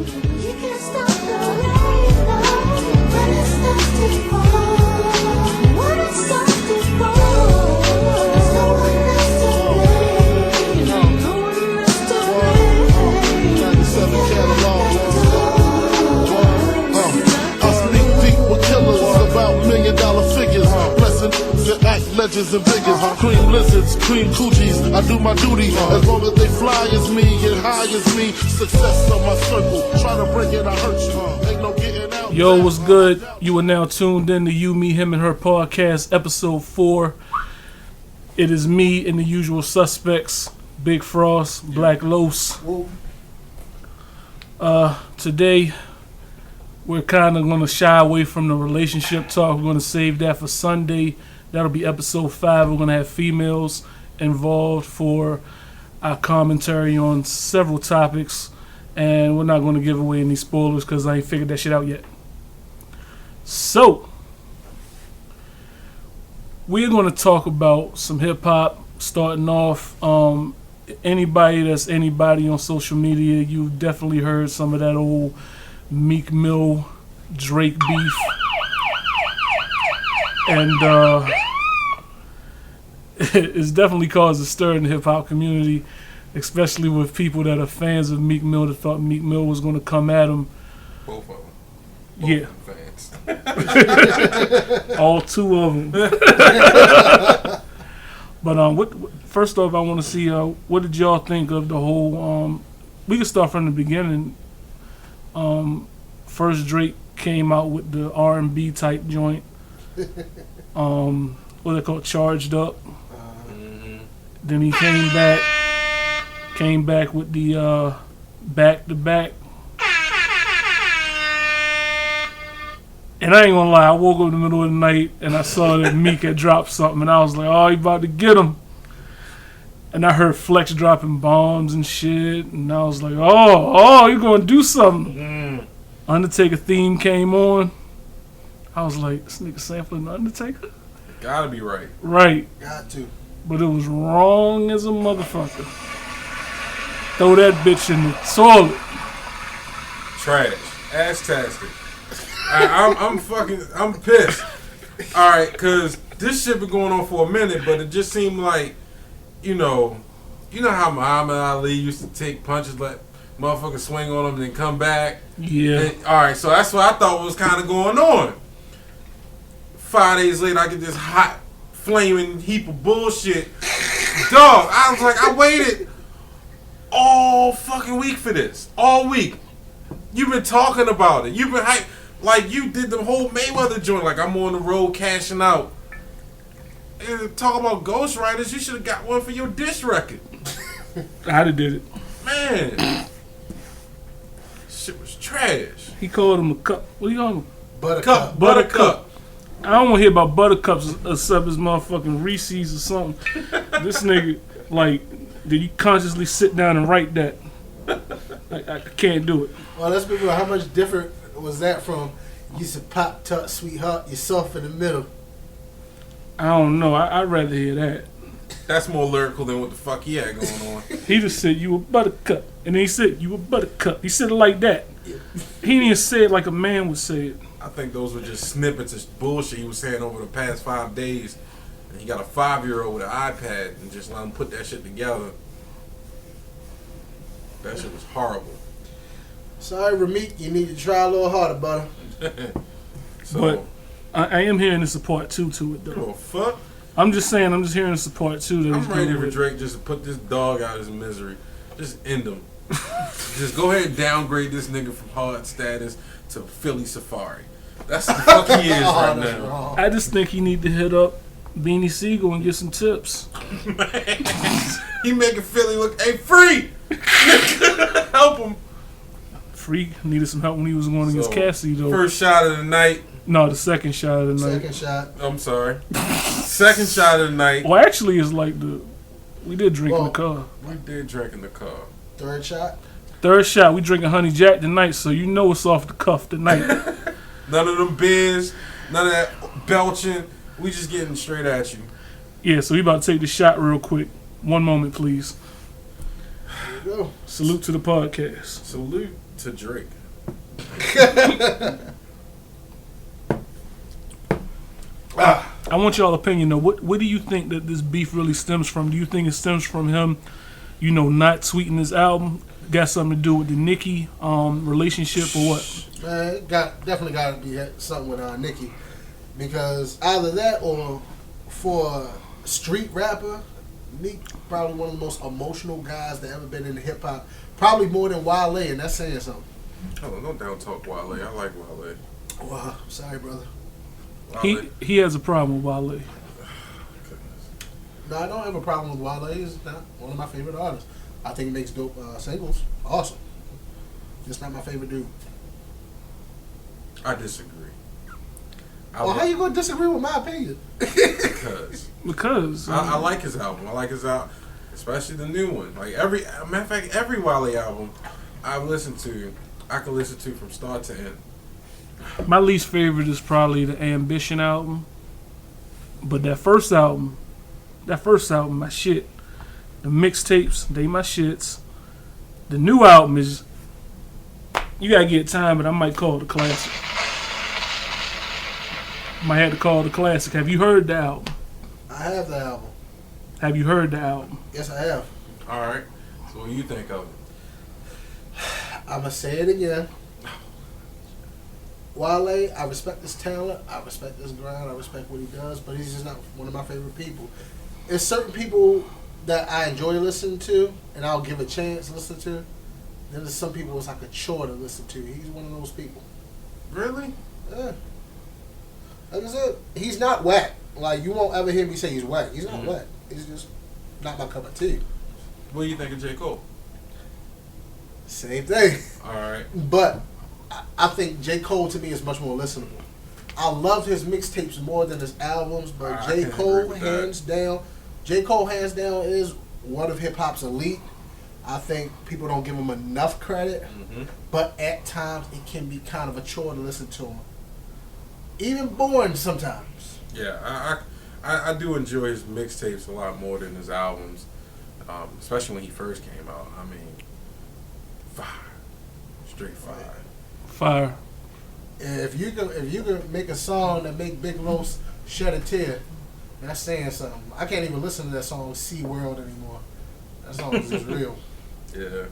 You can't stop the rain, though, when it starts to fall. When it starts to fall, there's no one else to blame. No one else to blame. 97 catalog. I sneak deep with killers about $1 million figures. Blessing that act legends and figures. Cream lizards, cream coochies. I do my duty as long as they fly as me and high as me. Success on my circle. Try to break it, I hurt you. Ain't no getting out. Yo, what's good? You are now tuned in to You, Me, Him, and Her podcast, episode 4. It is me and the usual suspects, Big Frost, Black Los. Today, we're kind of going to shy away from the relationship talk. We're going to save that for Sunday. That'll be episode 5. We're going to have females involved for our commentary on several topics. And we're not going to give away any spoilers because I ain't figured that shit out yet. So, we're going to talk about some hip-hop, starting off. Anybody that's anybody on social media, you've definitely heard some of that old Meek Mill, Drake beef. And it's definitely caused a stir in the hip-hop community, especially with people that are fans of Meek Mill that thought Meek Mill was going to come at him. Both of them. Yeah. Fans. All two of them. But first off, I want to see what did y'all think of the whole. We can start from the beginning. First, Drake came out with the R&B type joint. What they call Charged Up. Then he came back with the Back to Back. And I ain't gonna lie, I woke up in the middle of the night and I saw that Meek had dropped something, and I was like, oh, he about to get him. And I heard Flex dropping bombs and shit, and I was like, oh, you gonna do something. Undertaker theme came on. I was like, this nigga sampling the Undertaker? Gotta be right. Right. Got to. But it was wrong as a motherfucker. Throw that bitch in the toilet. Trash. Ass-tastic. I'm pissed. Alright, cause this shit been going on for a minute, but it just seemed like, you know how Muhammad Ali used to take punches, let motherfuckers swing on him and then come back? Yeah. Alright, so that's what I thought was kind of going on. 5 days later, I get this hot, flaming heap of bullshit. Dog, I was like, I waited all fucking week for this. All week. You've been talking about it. You've been hype. Like, you did the whole Mayweather joint. Like, I'm on the road cashing out. And talk about ghostwriters, you should have got one for your diss record. I'd have did it. Man. Shit was trash. He called him a cup. What do you call him? Buttercup. I don't want to hear about buttercups except as motherfucking Reese's or something. This nigga, like, did you consciously sit down and write that? I can't do it. Well, let's be real. How much different was that from you said Pop Tart, Sweetheart, you're soft in the middle? I don't know. I'd rather hear that. That's more lyrical than what the fuck he had going on. He just said, you a buttercup. And then he said, you a buttercup. He said it like that. He didn't even say it like a man would say it. I think those were just snippets of bullshit he was saying over the past 5 days. And he got a 5-year-old with an iPad and just let him put that shit together. That shit was horrible. Sorry, Ramik, you need to try a little harder, brother. So, But I am hearing this a part 2 to it, though. oh fuck! I'm just saying, I'm just hearing this a part 2. That I'm he's ready doing for with. Drake just to put this dog out of his misery. Just end him. Just go ahead and downgrade this nigga from hard status to Philly Safari. That's the fuck he is right now. Wrong. I just think he need to hit up Beanie Siegel and get some tips. He making Philly look, hey, free! Help him. Free needed some help when he was going against So, Cassie, though. First shot of the night. No, the second shot of the night. Second shot. I'm sorry. Second shot of the night. Well, actually, it's like we did drink in the car. We did drink in the car. Third shot. Third shot, we drinking Honey Jack tonight, so you know it's off the cuff tonight. None of them beers, none of that belching. We just getting straight at you. Yeah, so we about to take the shot real quick. One moment, please. you go. Salute to the podcast. Salute to Drake. I want y'all opinion though. What do you think that this beef really stems from? Do you think it stems from him, not tweeting his album? Got something to do with the Nicki relationship or what? Man, it definitely got to be something with Nicki, because either that or for a street rapper, Meek probably one of the most emotional guys that ever been in hip hop. Probably more than Wale, and that's saying something. Hold on, don't down talk Wale. I like Wale. Wow, sorry, brother. He has a problem with Wale. No, I don't have a problem with Wale. He's not one of my favorite artists. I think he makes dope singles. Awesome. Just not my favorite dude. I disagree. Well, how you gonna disagree with my opinion? Because I like his album. I like his album, especially the new one. Like matter of fact, every Wale album I've listened to, I can listen to from start to end. my least favorite is probably the Ambition album. But that first album, my shit. The mixtapes, they my shits. The new album is, you gotta get time, but I might call it a classic. Might have to call it a classic. Have you heard the album? I have the album. Have you heard the album? Yes, I have. All right. So what do you think of it? I'ma say it again. Wale, I respect his talent, I respect his grind, I respect what he does, but he's just not one of my favorite people. There's certain people that I enjoy listening to, and I'll give a chance to listen to. Then there's some people it's like a chore to listen to. He's one of those people. Really? Yeah. Like I said, he's not whack. Like, you won't ever hear me say he's whack. He's not whack. He's just not my cup of tea. What do you think of J. Cole? Same thing. All right. But I think J. Cole to me is much more listenable. I love his mixtapes more than his albums, but I J. can Cole, agree with that. hands down, J. Cole, hands down, is one of hip hop's elite. I think people don't give him enough credit, but at times it can be kind of a chore to listen to him. Even boring sometimes. Yeah, I do enjoy his mixtapes a lot more than his albums, especially when he first came out. I mean, fire, straight fire. Fire. If you can make a song that make Big Los shed a tear, that's saying something. I can't even listen to that song Sea World anymore. That song is just real. Yeah.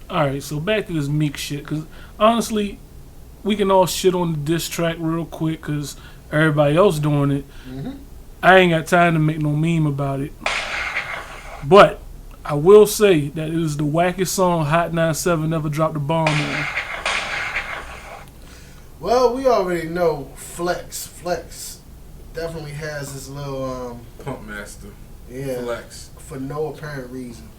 Alright, so back to this Meek shit, because honestly, we can all shit on the diss track real quick because everybody else doing it. I ain't got time to make no meme about it. But I will say that it is the wackest song Hot 97 ever dropped a bomb on. Well, we already know Flex definitely has his little Pump Master. yeah, Flex. for no apparent reason.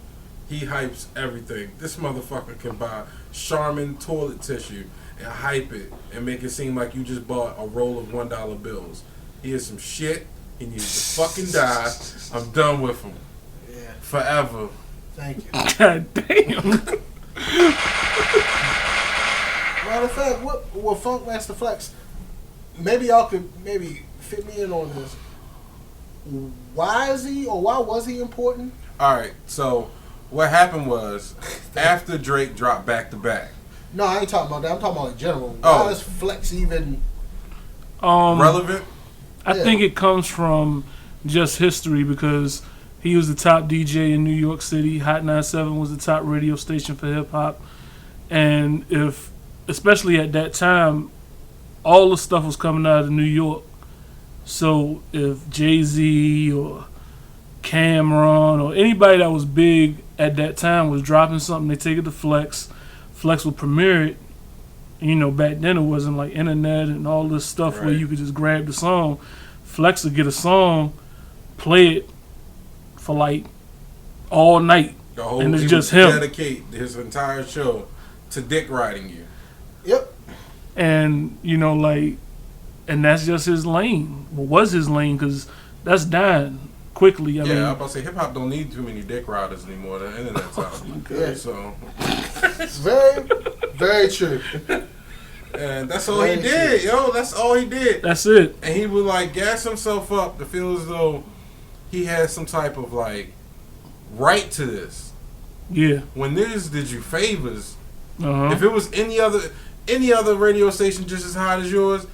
He hypes everything. This motherfucker can buy Charmin toilet tissue and hype it and make it seem like you just bought a roll of $1 bills. He is some shit. He needs to fucking die. I'm done with him. Yeah, Forever. thank you. God damn. Matter of fact, what Funk Master Flex? Maybe y'all could fit me in on this. Why was he important? Alright, so what happened was after Drake dropped back to back. No, I ain't talking about that. I'm talking about in general. Oh. Why is Flex even? Relevant? I Yeah. think it comes from just history because he was the top DJ in New York City. Hot 97 was the top radio station for hip hop. And especially at that time, all the stuff was coming out of New York. So if Jay-Z or Cameron or anybody that was big at that time was dropping something, they take it to Flex. Flex would premiere it. Back then it wasn't like internet and all this stuff where Right. you could just grab the song. Flex would get a song, play it for like all night. The whole, And it's he just would him. dedicate his entire show to dick riding you. Yep. And and that's just his lane. Well, was his lane because that's dying quickly. I Yeah, I'm mean, about to say hip hop don't need too many dick riders anymore. The internet's out. Yeah. So, Very, very true. and that's all he did, yo. That's all he did. that's it. And he would like gas himself up to feel as though he had some type of like write to this. Yeah. When niggas did you favors, Uh-huh. if it was any other radio station just as hot as yours,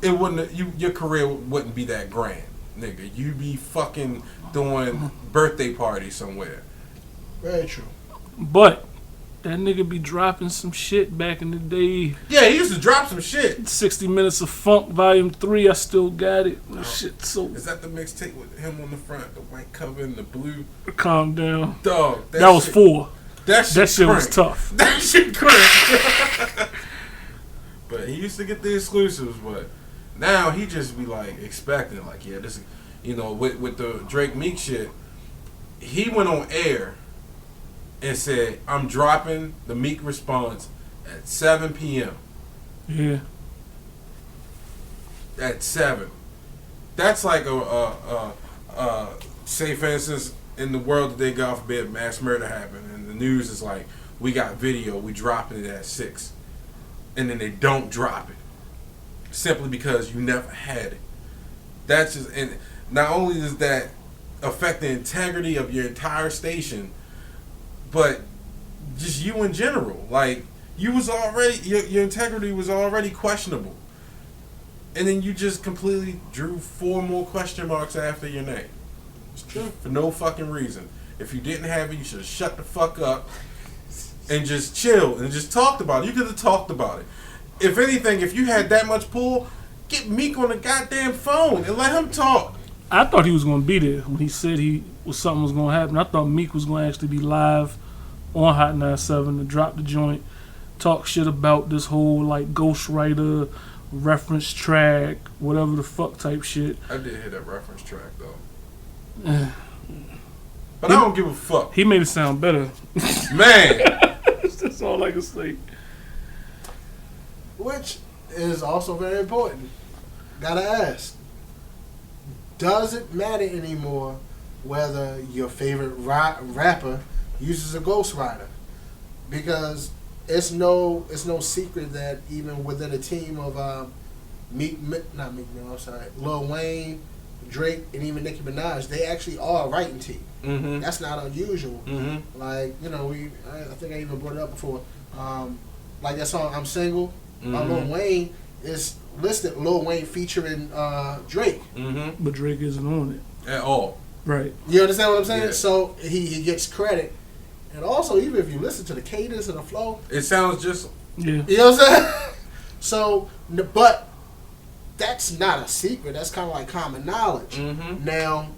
it wouldn't. Your career wouldn't be that grand, nigga. You'd be fucking doing birthday parties somewhere. Very true. But that nigga be dropping some shit back in the day. Yeah, he used to drop some shit. 60 Minutes of Funk Volume 3, I still got it. Shit, so Is that the mixtape with him on the front, the white cover and the blue? calm down. Dog, That was shit, 4. That Shit was cranked. tough. That shit cranked. But he used to get the exclusives, but now he just be like expecting, like, yeah, this, with the Drake Meek shit, he went on air and said, I'm dropping the Meek response at 7 p.m. Yeah. At 7. That's like say for instance, in the world today, God forbid, mass murder happened, and the news is like, we got video, we dropping it at 6. And then they don't drop it. Simply because you never had it. That's just, and not only does that affect the integrity of your entire station, but just you in general. Like, you was already, your integrity was already questionable. And then you just completely drew 4 more question marks after your name. It's true. For no fucking reason. If you didn't have it, you should have shut the fuck up and just chill and just talked about it. You could have talked about it. If anything, if you had that much pull, get Meek on the goddamn phone and let him talk. I thought he was going to be there when he said something was going to happen. I thought Meek was going to actually be live on Hot 97 to drop the joint, talk shit about this whole like ghostwriter reference track, whatever the fuck type shit. I did hear that reference track though. But I don't give a fuck. He made it sound better. Man. That's all I can say. Which is also very important. Gotta ask, does it matter anymore whether your favorite rapper uses a ghostwriter? Because it's no secret that even within a team of Lil Wayne, Drake, and even Nicki Minaj, they actually are a writing team. Mm-hmm. That's not unusual. Mm-hmm. Like, I think I even brought it up before. Like that song "I'm Single" by Lil Wayne is listed Lil Wayne featuring Drake. Mm-hmm. But Drake isn't on it. At all. Right. You understand what I'm saying? Yeah. So he gets credit, and also even if you listen to the cadence and the flow, It sounds just Yeah. you know what I'm saying? So, but that's not a secret. That's kind of like common knowledge. mm-hmm. Now,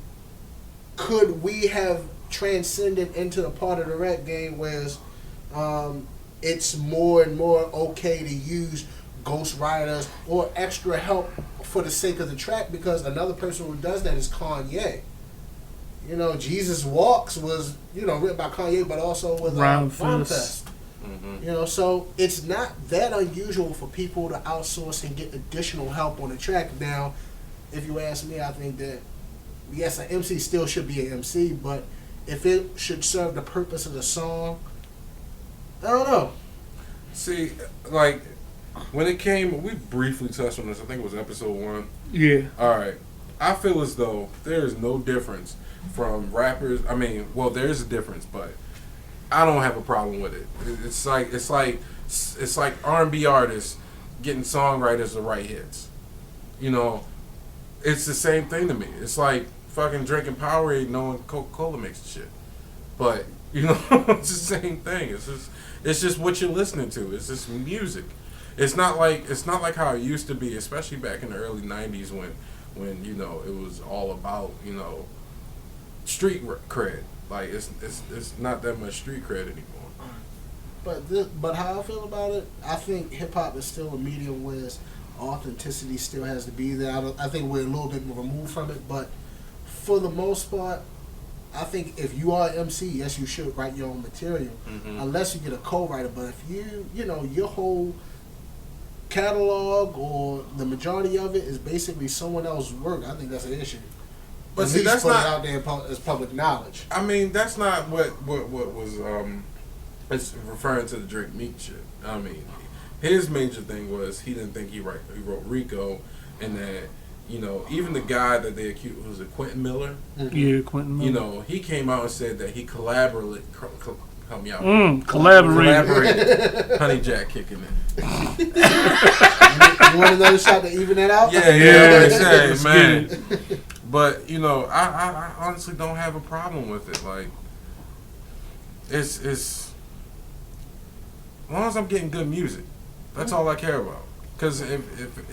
could we have transcended into the part of the rap game where it's more and more okay to use ghostwriters or extra help for the sake of the track? Because another person who does that is Kanye. Jesus Walks was, written by Kanye, but also with Rhyme Rhyme Fest. Fest. Mm-hmm. So it's not that unusual for people to outsource and get additional help on the track. Now, if you ask me, I think that, yes, an MC still should be an MC, but if it should serve the purpose of the song, I don't know. See, like, when it came, we briefly touched on this, I think it was episode 1. Yeah. Alright. I feel as though there is no difference from rappers. I mean, well, there is a difference, but I don't have a problem with it. It's like R&B artists getting songwriters to write hits. It's the same thing to me. It's like fucking drinking Powerade knowing Coca-Cola makes the shit. But it's the same thing. It's just what you're listening to. It's just music. It's not like how it used to be, especially back in the early '90s when it was all about street cred. Like it's not that much street cred anymore. But how I feel about it, I think hip hop is still a medium where authenticity still has to be there. I think we're a little bit removed from it, but for the most part, I think if you are an MC, yes, you should write your own material, unless you get a co-writer. But if your whole catalog or the majority of it is basically someone else's work, I think that's an issue. But At see, least that's put not it out there as public knowledge. I mean, that's not what was it's referring to the Drake Meek shit. I mean, his major thing was he didn't think he wrote Rico, and that you know, even the guy that they accused, was it Quentin Miller? Yeah, Quentin Miller. You know, he came out and said that he collaborated. Help me out. Collaborated. Honey Jack kicking it. You want another shot to even that out? Yeah, man. But you know, I honestly don't have a problem with it. Like, it's as long as I'm getting good music, that's all I care about. Because if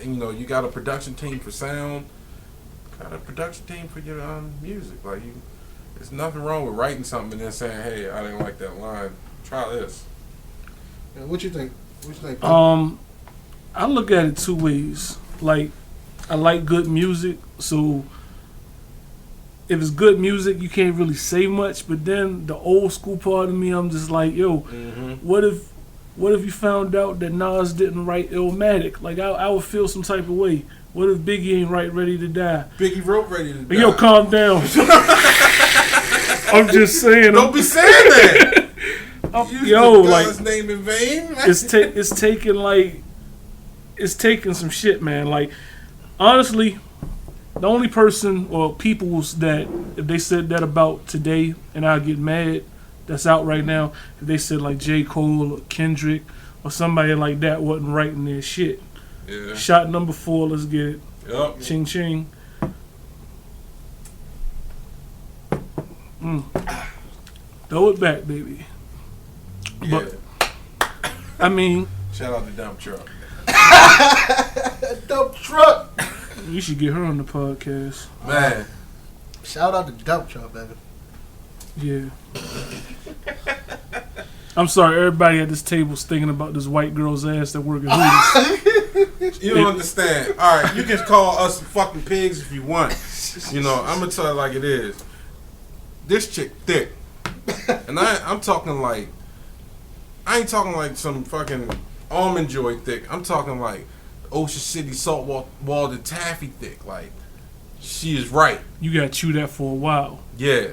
you know, you got a production team for sound, got a production team for your music. Like, there's nothing wrong with writing something and then saying, "Hey, I didn't like that line. Try this." Yeah, what you think? I look at it two ways. Like, I like good music, so if it's good music, you can't really say much. But then the old school part of me, I'm just like, yo, what if you found out that Nas didn't write Illmatic? Like, I would feel some type of way. What if Biggie ain't write Ready to Die? Biggie wrote Ready to Die. Yo, calm down. I'm just saying. Don't be saying that. Yo, like, God's name in vain. it's taking some shit, man. Like, honestly, the only person or peoples that, if they said that about today and I'll get mad, that's out right now, if they said like J. Cole or Kendrick or somebody like that wasn't writing their shit. Yeah. Shot number 4, let's get it. Yup. Ching ching. Throw it back, baby. Yeah. But I mean, Shout out to Dump Truck. Dump truck. you should get her on the podcast. Man. Shout out to Dump Truck, baby. Yeah. I'm sorry, everybody at this table's thinking about this white girl's ass that work at Hooters. You don't understand. All right, you can call us fucking pigs if you want. You know, I'm gonna tell it like it is. This chick thick, and I'm talking like, I ain't talking like some fucking Almond Joy thick. I'm talking like Ocean City saltwater taffy thick. Like, she is right. You gotta chew that for a while. Yeah.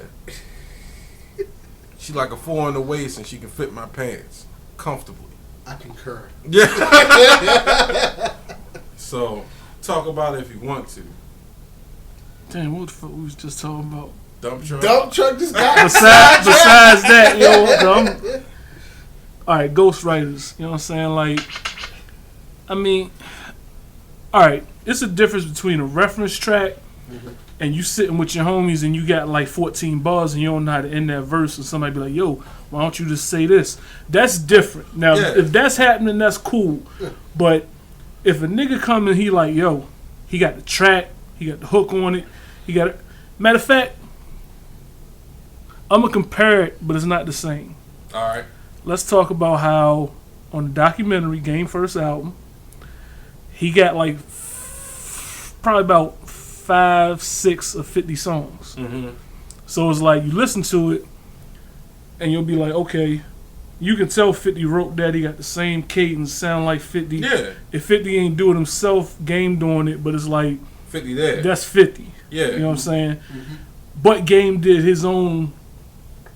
She like a 4 in the waist and she can fit my pants comfortably. I concur. Yeah. So, talk about it if you want to. Damn, what the fuck we was just talking about? Dump truck. Dump truck just got Besides that, yo, alright, ghostwriters. You know what I'm saying? Like, I mean, alright, it's a difference between a reference track and you sitting with your homies and you got like 14 bars and you don't know how to end that verse, and somebody be like, yo, why don't you just say this? That's different. Now, if that's happening, that's cool. But if a nigga come and he like, yo, he got the track, he got the hook on it, he got it. Matter of fact, I'm going to compare it, but it's not the same. All right. Let's talk about how on the documentary, Game First album, he got like probably about 5, 6 or 50 songs. Mm-hmm. So it's like you listen to it and you'll be like, okay, you can tell 50 wrote that. He got the same cadence, sound like 50. Yeah. If 50 ain't do it himself, Game doing it, but it's like 50 there. that's 50. Yeah. You know what I'm saying? Mm-hmm. But Game did his own,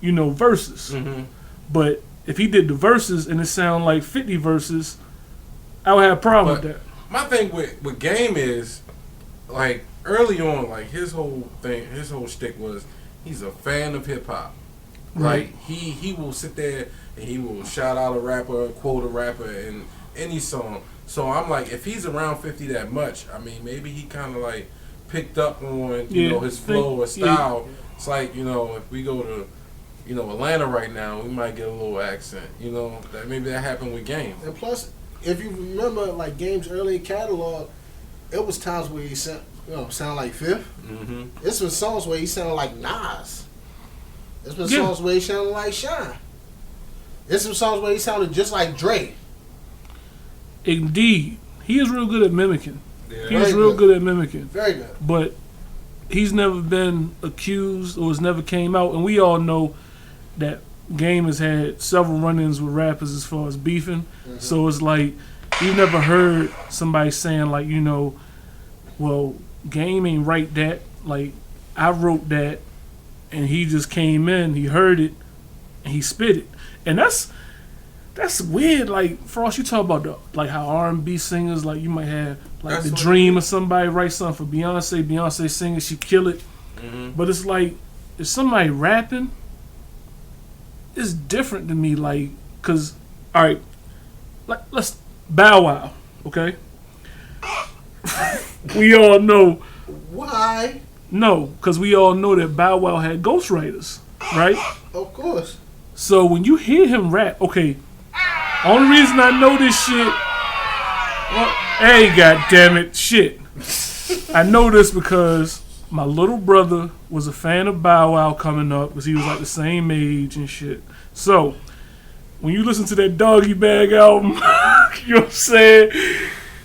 verses. Mm-hmm. But if he did the verses and it sound like 50 verses, I would have a problem with that. My thing with Game is, like, early on, like, his whole shtick was he's a fan of hip hop. Right. Like, he will sit there and he will shout out a rapper, quote a rapper in any song. So I'm like, if he's around 50 that much, I mean, maybe he kind of like picked up on his flow or style. Yeah. It's like, if we go to Atlanta right now, we might get a little accent. That maybe that happened with Game. And plus, if you remember, like Game's early catalog, it was times where he sound like Fifth. Mm-hmm. It's been songs where he sounded like Nas. It's been songs where he sounded like Shine. It's some songs where he sounded just like Dre. Indeed, he is real good at mimicking. Yeah. He's real good at mimicking. Very good. But he's never been accused or has never came out, and we all know that Game has had several run-ins with rappers as far as beefing. Mm-hmm. So it's like you've never heard somebody saying like, well, Game ain't write that. Like, I wrote that, and he just came in, he heard it, and he spit it. And that's That's weird. Like, Frost, you talk about like how R&B singers, like you might have like That's the what- dream of somebody write something for Beyonce. Beyonce singing, she kill it. But it's like, if somebody rapping, it's different to me. Like, cause all right, like let's Bow Wow, okay? We all know. Why? No, because we all know that Bow Wow had ghostwriters, right? Of course. So when you hear him rap, okay, only reason I know this shit, well, hey, goddammit, shit. I know this because my little brother was a fan of Bow Wow coming up because he was like the same age and shit. So when you listen to that Doggy Bag album, you know what I'm saying?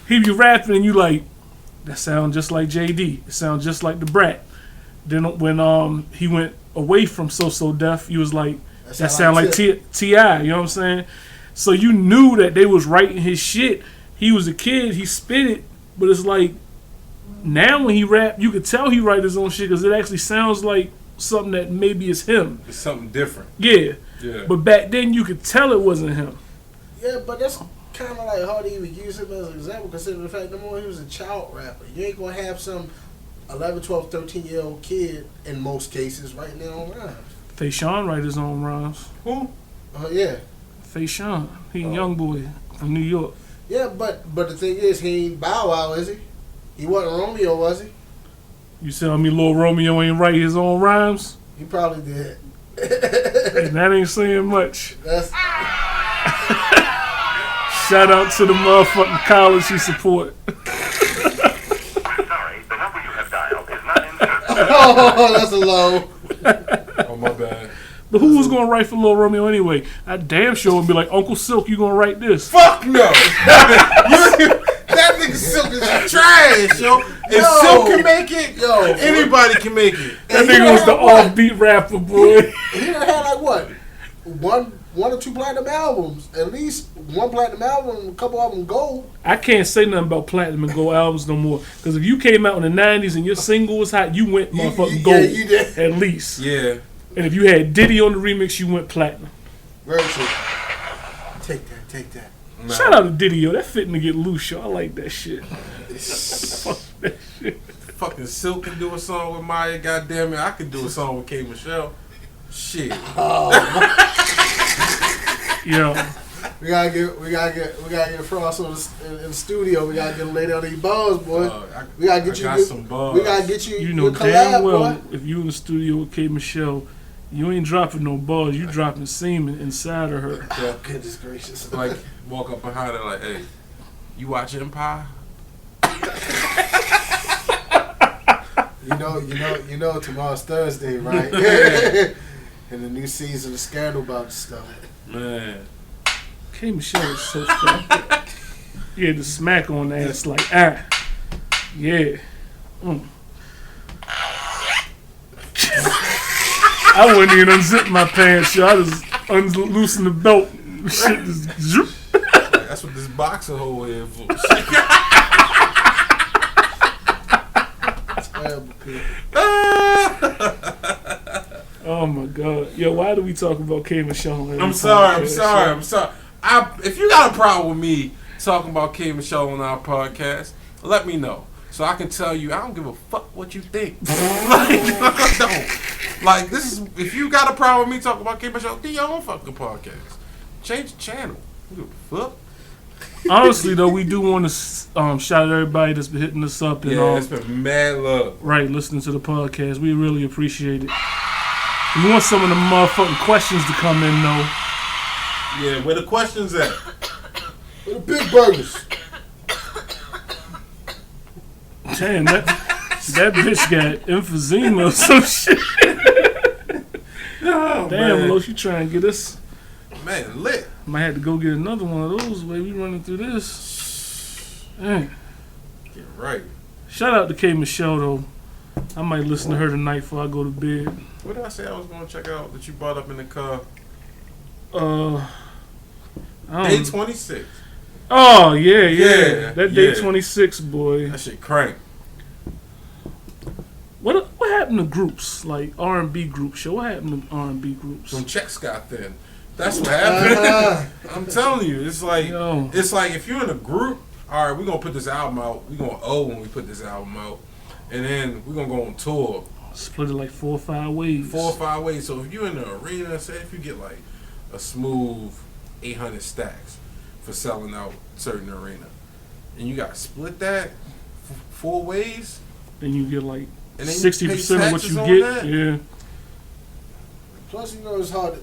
He be rapping and you like, that sounds just like JD. It sounds just like the Brat. Then when he went away from So Def, he was like, that sound like T.I., you know what I'm saying? So you knew that they was writing his shit. He was a kid, he spit it, but it's like, now when he rap, you could tell he write his own shit because it actually sounds like something that maybe is him. It's something different. Yeah. Yeah. But back then you could tell it wasn't him. Yeah, but that's kind of like hard to even use him as an example, considering the fact number one, he was a child rapper. You ain't gonna have some 11, 12, 13-year-old kid in most cases writing their own rhymes. Fayshawn write his own rhymes. Who? Yeah. Fayshawn, he a young boy from New York. Yeah, but the thing is, he ain't Bow Wow, is he? He wasn't Romeo, was he? You telling me Lil Romeo ain't write his own rhymes? He probably did. And that ain't saying much. That's Shout out to the motherfucking college he support. Sorry, the number you have dialed is not in service. oh, that's a low. Oh, my bad. But who was gonna write for Lil Romeo anyway? I damn sure would be like, Uncle Silk, you gonna write this? Fuck no. That nigga Silk is trash, yo. If Yo. Silk can make it, Yo. anybody can make it. That And he nigga was the done had offbeat rapper, boy. He done had like what? One or two platinum albums. At least one platinum album, a couple of them gold. I can't say nothing about platinum and gold albums no more. Because if you came out in the 90s and your single was hot, you went motherfucking gold. Yeah, you did. At least. Yeah. And if you had Diddy on the remix, you went platinum. Very true. Take that. Nah. Shout out to Diddy, yo. That fitting to get loose, yo. I like that shit. Fuck that shit. Fucking Silk can do a song with Maya, goddamn it. I could do a song with K. Michelle. Shit. Yo. We gotta get Frost in the studio. We gotta get him laid on these balls, boy. We gotta get I you. got good- some buzz. We gotta get you. You know your collab, damn well boy. if you in the studio with K. Michelle, you ain't dropping no balls. You dropping semen inside of her. Yeah. Goodness gracious. Like, walk up behind her like, hey, you watch Empire? You know. Tomorrow's Thursday, right? And the new season of Scandal about to start. Man. K. Michelle is so fat. You had to smack on the ass like, ah. Yeah. I wouldn't even unzip my pants, yo. I just unloosen the belt. Shit just zoop. That's what this boxer hole here for. Terrible people. Oh my god. Yo, why do we talk about K. Michelle? I'm sorry. If you got a problem with me talking about K. Michelle on our podcast, let me know. So I can tell you, I don't give a fuck what you think. I don't. Like, this is, if you got a problem with me talking about K. Michelle, do your own fucking podcast. Change the channel. You give a fuck. Honestly, though, we do want to shout out everybody that's been hitting us up and Yeah, it's been mad love. right, listening to the podcast. We really appreciate it. We want some of the motherfucking questions to come in, though. Yeah, where the questions at? Where the big burgers? Damn, that bitch got emphysema or some shit. Oh, Damn, man. Lo, you trying to get us? Man, lit. Might have to go get another one of those while we running through this. Man. Get right. Shout out to K. Michelle, though. I might listen to her tonight before I go to bed. What did I say I was going to check out that you brought up in the car? Day 26. Oh, yeah. Yeah, That day yeah. 26, boy. That shit crank. What happened to groups, like R&B groups? What happened to R&B groups? Some checks got thin. That's what happened. I'm telling you, it's like Yo. it's like if you're in a group, all right, we're gonna put this album out. We're gonna owe when we put this album out, and then we're gonna go on tour. Split it like 4 or 5 ways. 4 or 5 ways. So if you're in the arena, say if you get like a smooth 800 stacks for selling out certain arena, and you got to split that 4 ways, Then you get like and then 60% of what taxes you on get. that? Yeah. Plus, you know, it's hard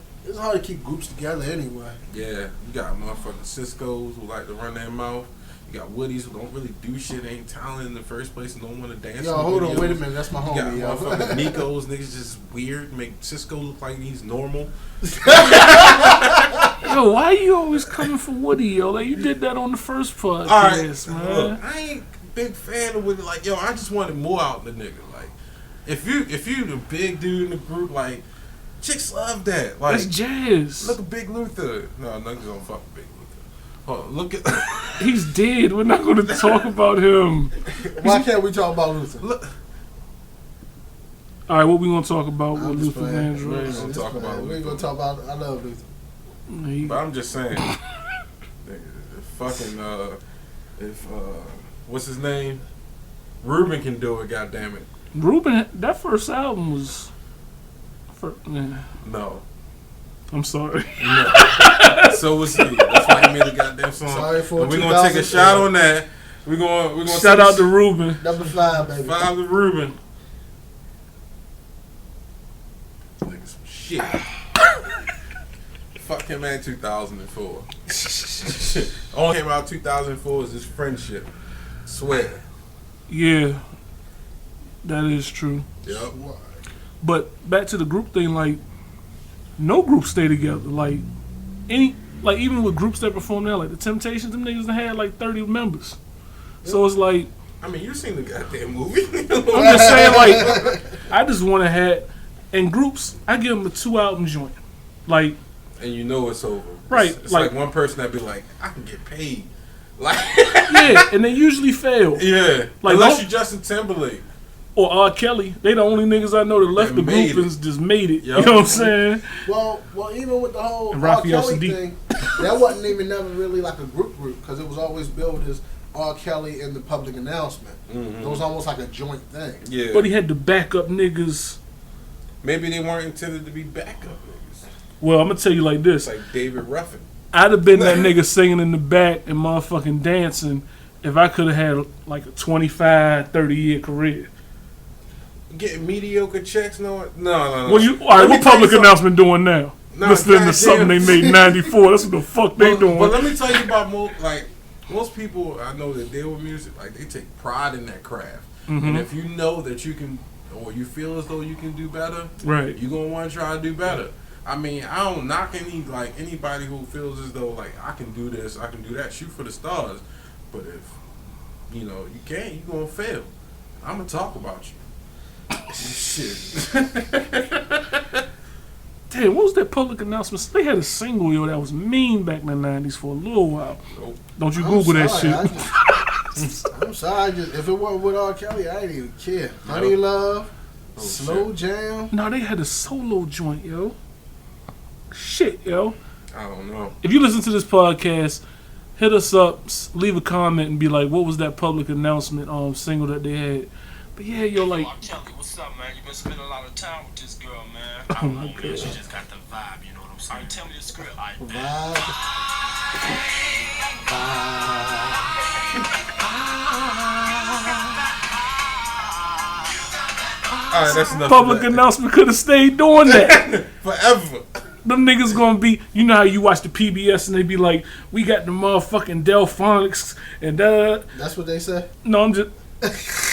to keep groups together anyway. Yeah, you got motherfucking Cisco's who like to run their mouth. You got Woodies who don't really do shit, ain't talented in the first place, and don't want to dance. Yo, in hold on, videos. wait a minute, that's my You homie, yo. got motherfucking Nico's, niggas just weird, make Cisco look like he's normal. Yo, why you always coming for Woody, yo? Like you did that on the first podcast, Alright, man. look, I ain't big fan of Woody. Like, yo, I just wanted more out the nigga. Like, if you the big dude in the group, like, chicks love that. Like, That's jazz. look at Big Luther. No, niggas don't fuck with Big Luther. Hold on, look at He's dead. We're not going to talk about him. Why can't we talk about Luther? look. All right, what we gonna talk about I'm with just Luther playing. Vandross? Gonna talk about We ain't gonna talk about. I love Luther. But I'm just saying, nigga, if fucking if what's his name, Ruben can do it. Goddamn it, Ruben, that first album was. no. I'm sorry. No. So was he. That's why he made a goddamn song. Sorry for And we're gonna take a 2000. shot on that. We're gonna Shout out to Ruben. Number 5, baby. 5 to Ruben. Nigga, some shit. Fuck him at 2004. Only came out 2004 is his friendship. Swear. Yeah, that is true. Yep. But back to the group thing, like no groups stay together. Like even with groups that perform now, like the Temptations, them niggas done had like 30 members. So it's like I mean, you seen the goddamn movie. I'm just saying, like I just want to have in groups. I give them a 2-album joint, like. And you know it's over. Right, It's like one person that be like, I can get paid. Like, Yeah, and they usually fail. yeah. Like, Unless don't- you Justin Timberlake. Or R. Kelly. They the only niggas I know that left That the made group it. and just made it. Yup. You know what I'm saying? Well, even with the whole And R. Raphael Kelly Sadiq. thing, that wasn't even never really like a group because it was always billed as R. Kelly and the public announcement. Mm-hmm. It was almost like a joint thing. Yeah. But he had to back up niggas. Maybe they weren't intended to be backup niggas. Well, I'm gonna tell you like this. It's like David Ruffin. I'd have been that nigga singing in the back and motherfucking dancing if I could have had like a 25, 30-year career. Getting mediocre checks? No. Well, Let all right, me what tell you public something. announcement doing now? No, Listening to goddamn. something they made in 94. That's what the fuck they doing. But let me tell you about most people I know that deal with music, like they take pride in that craft. Mm-hmm. And if you know that you can, or you feel as though you can do better, Right. you're gonna want to try to do better. I mean, I don't knock anybody who feels as though like I can do this, I can do that. Shoot for the stars. But if you can't, you're gonna fail. I'm gonna talk about you. Shit. Damn, what was that public announcement? They had a single, yo, that was mean back in the 90s for a little while. Nope. Don't you Google that shit. I'm sorry. If it wasn't with R. Kelly, I didn't even care. Honey Love, Slow Jam. No, they had a solo joint, yo. Shit, yo. I don't know. If you listen to this podcast, hit us up, leave a comment, and be like, what was that public announcement single that they had? But yeah, yo, like, Kelly, what's up, man? You been spending a lot of time with this girl, man. oh my Man, god. she just got the vibe, you know what I'm saying? Tell me the script. All right, man. All right, that's enough. Public of that. announcement could have stayed doing that. Forever. Them niggas gonna be, you know how you watch the PBS and they be like, we got the motherfucking Delphonics and That's what they say. no, I'm just,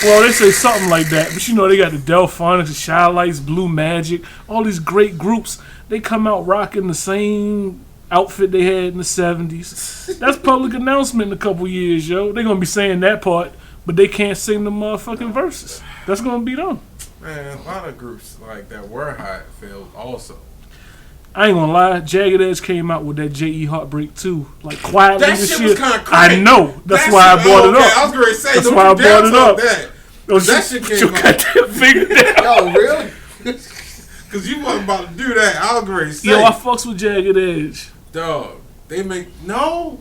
well, they say something like that, but you know they got the Delphonics, the Shy Lights, Blue Magic, all these great groups. They come out rocking the same outfit they had in the 70s. That's public announcement in a couple years, yo. They gonna be saying that part, but they can't sing the motherfucking verses. That's gonna be them. Man, a lot of groups like that were hot failed also. I ain't gonna lie, Jagged Edge came out with that J.E. Heartbreak too, like quietly That and shit shit. was kinda I crazy. know. That's That why I shit- brought it okay, up. I was going to say, That's don't why I you brought dare it talk up. That. Oh, That shit came your out. goddamn finger down. Yo, really? Cause you wasn't about to do that. I'll agree. Yo, I fucks with Jagged Edge. Dog, they make no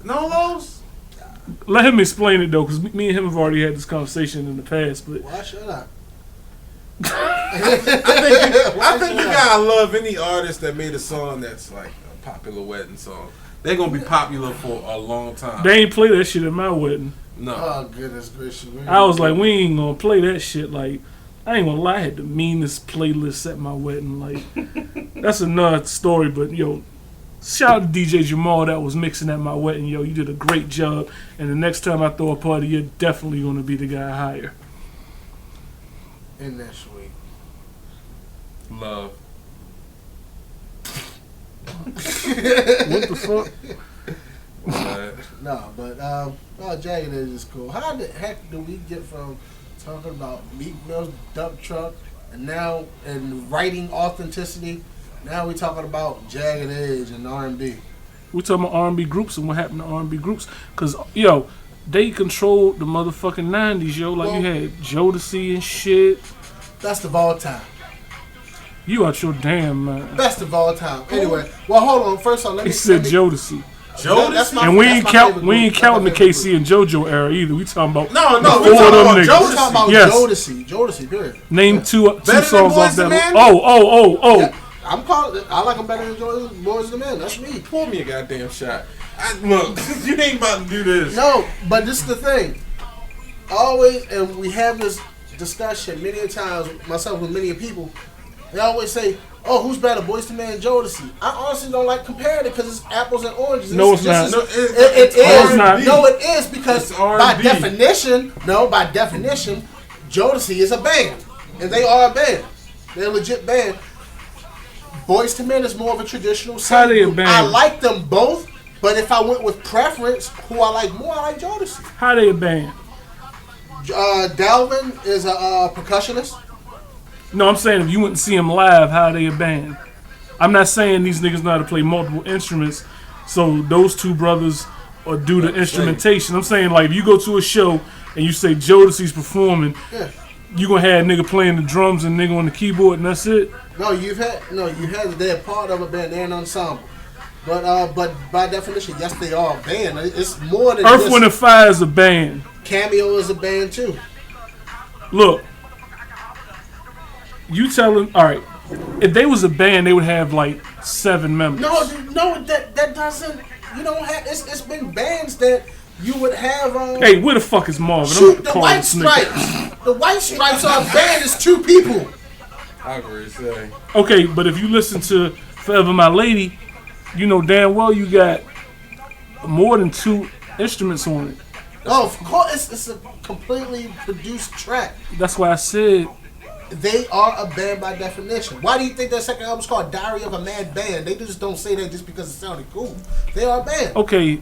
Los. Let him explain it though, because me and him have already had this conversation in the past. But Why shut up? I think you gotta love any artist that made a song that's like a popular wedding song. They're gonna be popular for a long time. they ain't play that shit at my wedding. No, Oh goodness gracious! I was like, we ain't gonna play that shit. Like, I ain't gonna lie, I had the meanest playlist at my wedding. Like, that's another story. But yo, shout out to DJ Jamal that was mixing at my wedding. Yo, you did a great job. And the next time I throw a party, you're definitely gonna be the guy I hire. in that sweet. love. What the fuck? No, but Jagged Edge is cool. How the heck do we get from talking about Meek Mill's dump truck and writing authenticity? Now we talking about Jagged Edge and R&B. We talking about R&B groups and what happened to R&B groups. Because, yo, they controlled the motherfucking 90s, yo. Like, you had Jodeci and shit. Best of all time. You out your damn mind. Best of all time. Anyway, well, hold on. First off, let He me. said Jodeci. That's my- And we that's ain't my count. favorite We group. ain't That's my counting the favorite KC group. and JoJo era either. We talking about No, we before talking them about niggas. We're talking about Yes. Jodeci, period. Name two Better songs than off Boyz that. II Men? Oh. Yeah, I'm calling it. I like them better than Boyz II Men. That's me. Pour me a goddamn shot. Look, you ain't about to do this. No, but this is the thing. Always, and we have this discussion many a times, myself with many people. They always say, "Oh, who's better, Boyz II Men and Jodeci?" I honestly don't like comparing it because it's apples and oranges. No, it's not. No, It it's is. R&B. No, it is because It's by R&B. definition, Jodeci is a band, and they are a band. They're a legit band. Boyz II Men is more of a traditional How they a group. band? I like them both, but if I went with preference, who I like more, I like Jodeci. How they a band? Dalvin is a percussionist. No, I'm saying if you went and see them live, how they a band? I'm not saying these niggas know how to play multiple instruments, so those two brothers or do the instrumentation. I'm saying like if you go to a show and you say Jodeci's performing, Yeah. you gonna have nigga playing the drums and nigga on the keyboard and that's it. You had they're part of a band, they're an ensemble. But by definition, yes, they are a band. It's more than Earth, just Wind and Fire is a band. Cameo is a band too. Look, you tell them, all right, if they was a band, they would have like 7 members. No, that doesn't. You don't have. It's been bands that you would have. Hey, where the fuck is Marvin? Shoot, I'm the calling White this nigga. Stripes. The White Stripes are a band. It's 2 people. I agree. Say. Okay, but if you listen to Forever My Lady, you know damn well you got more than 2 instruments on it. Oh, of course, it's a completely produced track. That's why I said, They are a band by definition. Why do you think that second album's called Diary of a Mad Band? They just don't say that just because it sounded cool. They are a band. okay,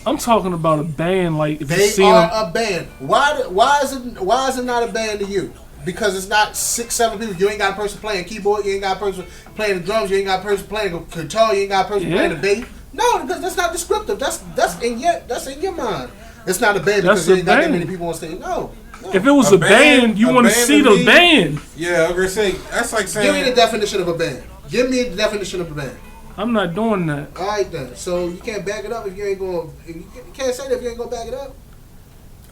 I'm talking about a band like if you They see are them. a band. Why is it not a band to you? Because it's not 6, 7 people. You ain't got a person playing keyboard. You ain't got a person playing the drums. You ain't got a person playing the guitar. You ain't got a person playing the bass. No, because that's not descriptive. That's in your mind. It's not a band because That's you a ain't got that band. many people on stage. No. If it was a band, you a want to band see to the me- band. Yeah, I was gonna say that's like Give me the saying definition of a band. Give me the definition of a band. I'm not doing that. All right then. So you can't back it up if you ain't going. You can't say that if you ain't gonna back it up.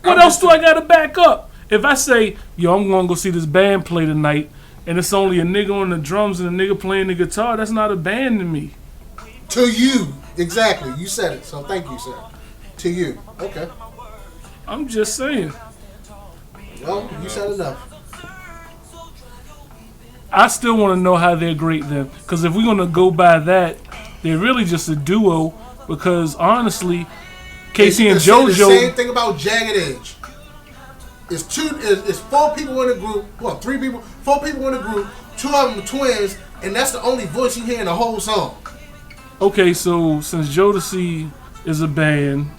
What else do I got to back up? If I say, yo, I'm going to go see this band play tonight, and it's only a nigga on the drums and a nigga playing the guitar, that's not a band to me. To you, exactly. You said it. So thank you, sir. To you. Okay. I'm just saying. Well, you said enough. I still want to know how they're great then. Because if we're going to go by that, they're really just a duo. Because honestly, Casey and You can say the same JoJo, thing about Jagged Edge. It's 4 people in the group. Well, 3 people, 4 people in the group. 2 of them are twins, and that's the only voice you hear in the whole song. okay, so since Jodeci is a band,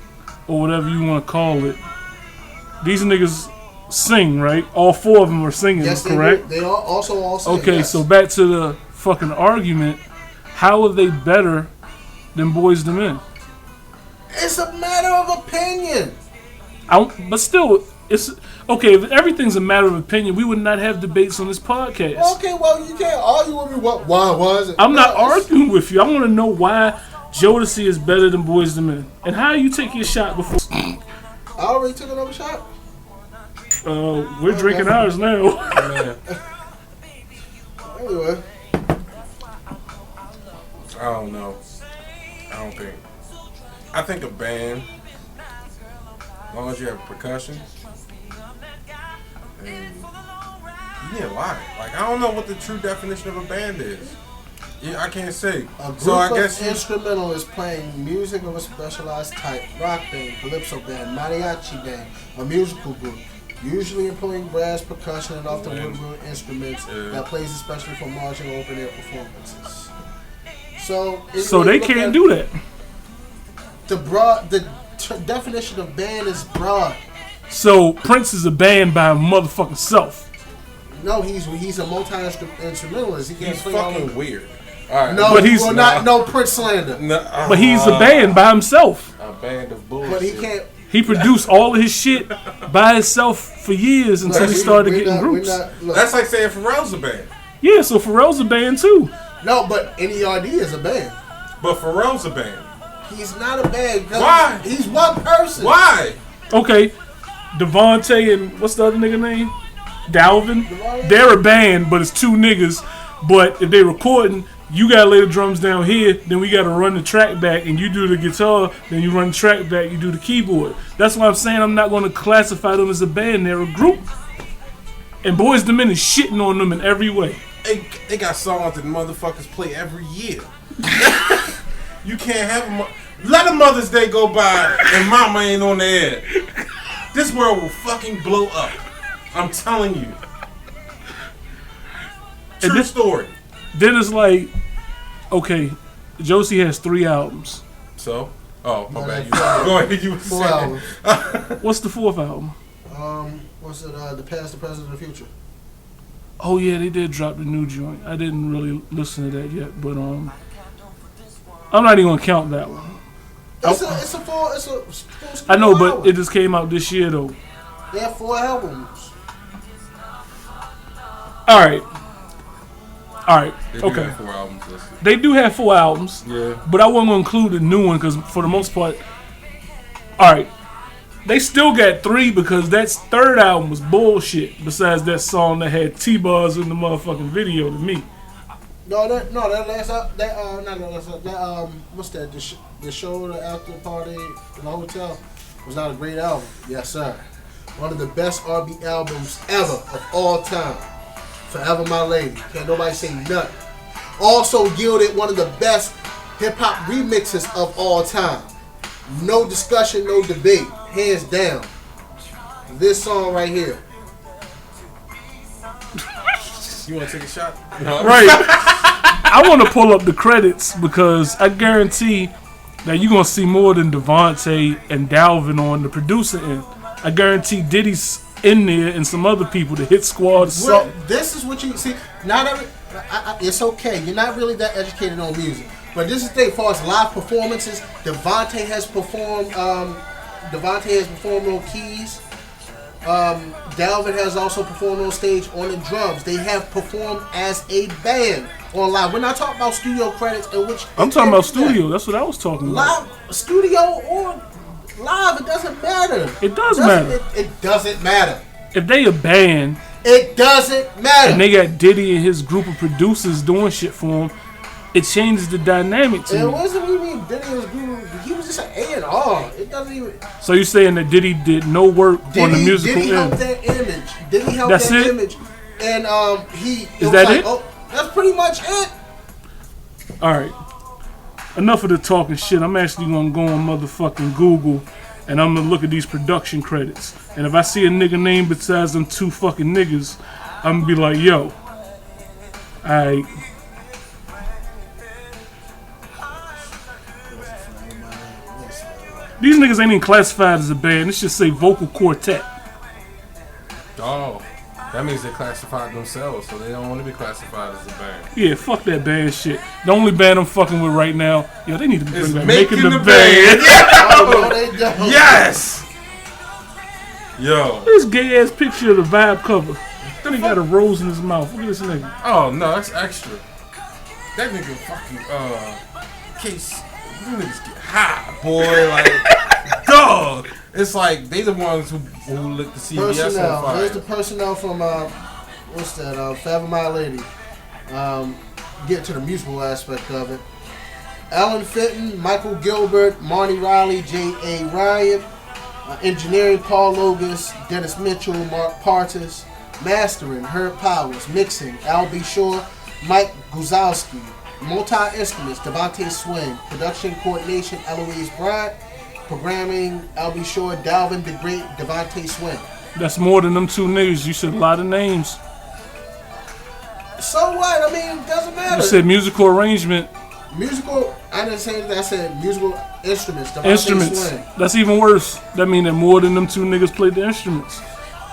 or whatever you want to call it, these niggas sing, right? All 4 of them are singing, Yes, correct? They are also all sing. Okay, yes. so back to the fucking argument. How are they better than Boyz II Men? It's a matter of opinion. But still, It's okay. If everything's a matter of opinion, we would not have debates on this podcast. Okay, well, you can't argue with me. Why was it? I'm not No, it's- arguing with you. I want to know why Jodeci is better than Boyz II Men, and how you take your shot before. I already took another shot. We're drinking ours now. Man, Anyway, I don't know. I think a band, as long as you have percussion, and you need a lot. Like, I don't know what the true definition of a band is. Yeah, I can't say. a group So I of guess instrumentalists playing music of a specialized type, rock band, calypso band, mariachi band, a musical group, usually employing brass, percussion, and often woodwind instruments that plays especially for marching or open air performances. So They can't do that. The definition of band is broad. So Prince is a band by motherfucking self. No, he's a multi-instrumentalist. He can't he's play all fucking of weird. All right, No, But he's not no Prince slander. But he's a band by himself. a band of bullshit. But he can't. He produced all of his shit by himself for years until he started getting groups. That's like saying Pharrell's a band, Yeah, so Pharrell's a band too. No, but NERD is a band. but Pharrell's a band. He's not a band. 'Cause Why? He's one person. Why? Okay, Devontae and what's the other nigga name? Dalvin. Devontae. They're a band, but it's two niggas. But if they recording, you gotta lay the drums down here, then we gotta run the track back, and you do the guitar, then you run the track back, you do the keyboard. That's why I'm saying I'm not gonna classify them as a band. They're a group. And Boyz II Men is shitting on them in every way. They got songs that motherfuckers play every year. You can't have let a Mother's Day go by and Mama ain't on the air. This world will fucking blow up. I'm telling you. And True story. Then it's like, okay, Josie has 3 albums. So, oh my No, bad. You, that's go ahead. You were Four saying. albums. What's the 4th album? What's it? The past, the present, and the future. Oh yeah, they did drop the new joint. I didn't really listen to that yet, but I'm not even gonna count that one. It's a full. I know, but album. it just came out this year though. They have 4 albums. All right, They do okay. have 4 albums listed. They do have 4 albums, Yeah. but I wasn't gonna include the new one because for the most part, all right, they still got 3 because that 3rd album was bullshit. Besides that song that had T-bars in the motherfucking video to me. No, that last not that last that what's that? The show, the after party in the hotel was not a great album. Yes, sir. One of the best R&B albums ever of all time. Forever My Lady. Can't nobody say nothing. Also yielded one of the best hip hop remixes of all time. No discussion, no debate. Hands down. This song right here. You want to take a shot? No. Right. I want to pull up the credits because I guarantee that you're going to see more than Devontae and Dalvin on the producer end. I guarantee Diddy's in there and some other people, the Hit Squad, something. This is what you see. Not every. It's okay. You're not really that educated on music, but this is the thing. As far as live performances, Devontae has performed. Devontae has performed on keys. Dalvin has also performed on stage on the drums. They have performed as a band on live. We're not talking about studio credits, in which I'm talking about studio. That's what I was talking about. live, studio or live. It doesn't matter. It does matter. It doesn't matter. If they a band It doesn't matter. and they got Diddy and his group of producers doing shit for them, it changes the dynamic And to what me. does it mean? Diddy was guru. He was just an A&R. It doesn't even. So you're saying that Diddy did no work on the musical Diddy helped end? that image. Diddy helped That's that it? image. And he. Is that it? Oh, that's pretty much it. All right. Enough of the talking shit. I'm actually gonna go on motherfucking Google and I'm gonna look at these production credits. And if I see a nigga name besides them 2 fucking niggas, I'm gonna be like, yo, alright. These niggas ain't even classified as a band. This just say vocal quartet. Oh, that means they classified themselves, so they don't want to be classified as a band. Yeah, fuck that band shit. The only band I'm fucking with right now, yo, they need to It's bring back Making Making the the Band. Oh, no, they don't. Yes! Yo. This gay ass picture of the Vibe cover. Then he got a rose in his mouth. Look at this nigga. Oh no, that's extra. That nigga fucking case. You niggas get high, boy. Like dog. It's like they the ones who lit the CBS Personnel. on fire. There's the personnel from what's that? Forever My Lady. Get to the musical aspect of it. Alan Fenton, Michael Gilbert, Marty Riley, J.A. Ryan, engineering Paul Logus, Dennis Mitchell, Mark Partis, mastering Herb Powers, mixing Al B. Shore, Mike Guzowski, multi-instruments Devontae Swing, production coordination Eloise Bryant, programming Al B. Shore, Dalvin the Great, Devontae Swing. That's more than them two niggas. You said a lot of names. So what? I mean, it doesn't matter. You said musical arrangement. Musical, I didn't say that. I said musical instruments. Devontae Instruments. Swing. That's even worse. That mean that more than them two niggas played the instruments.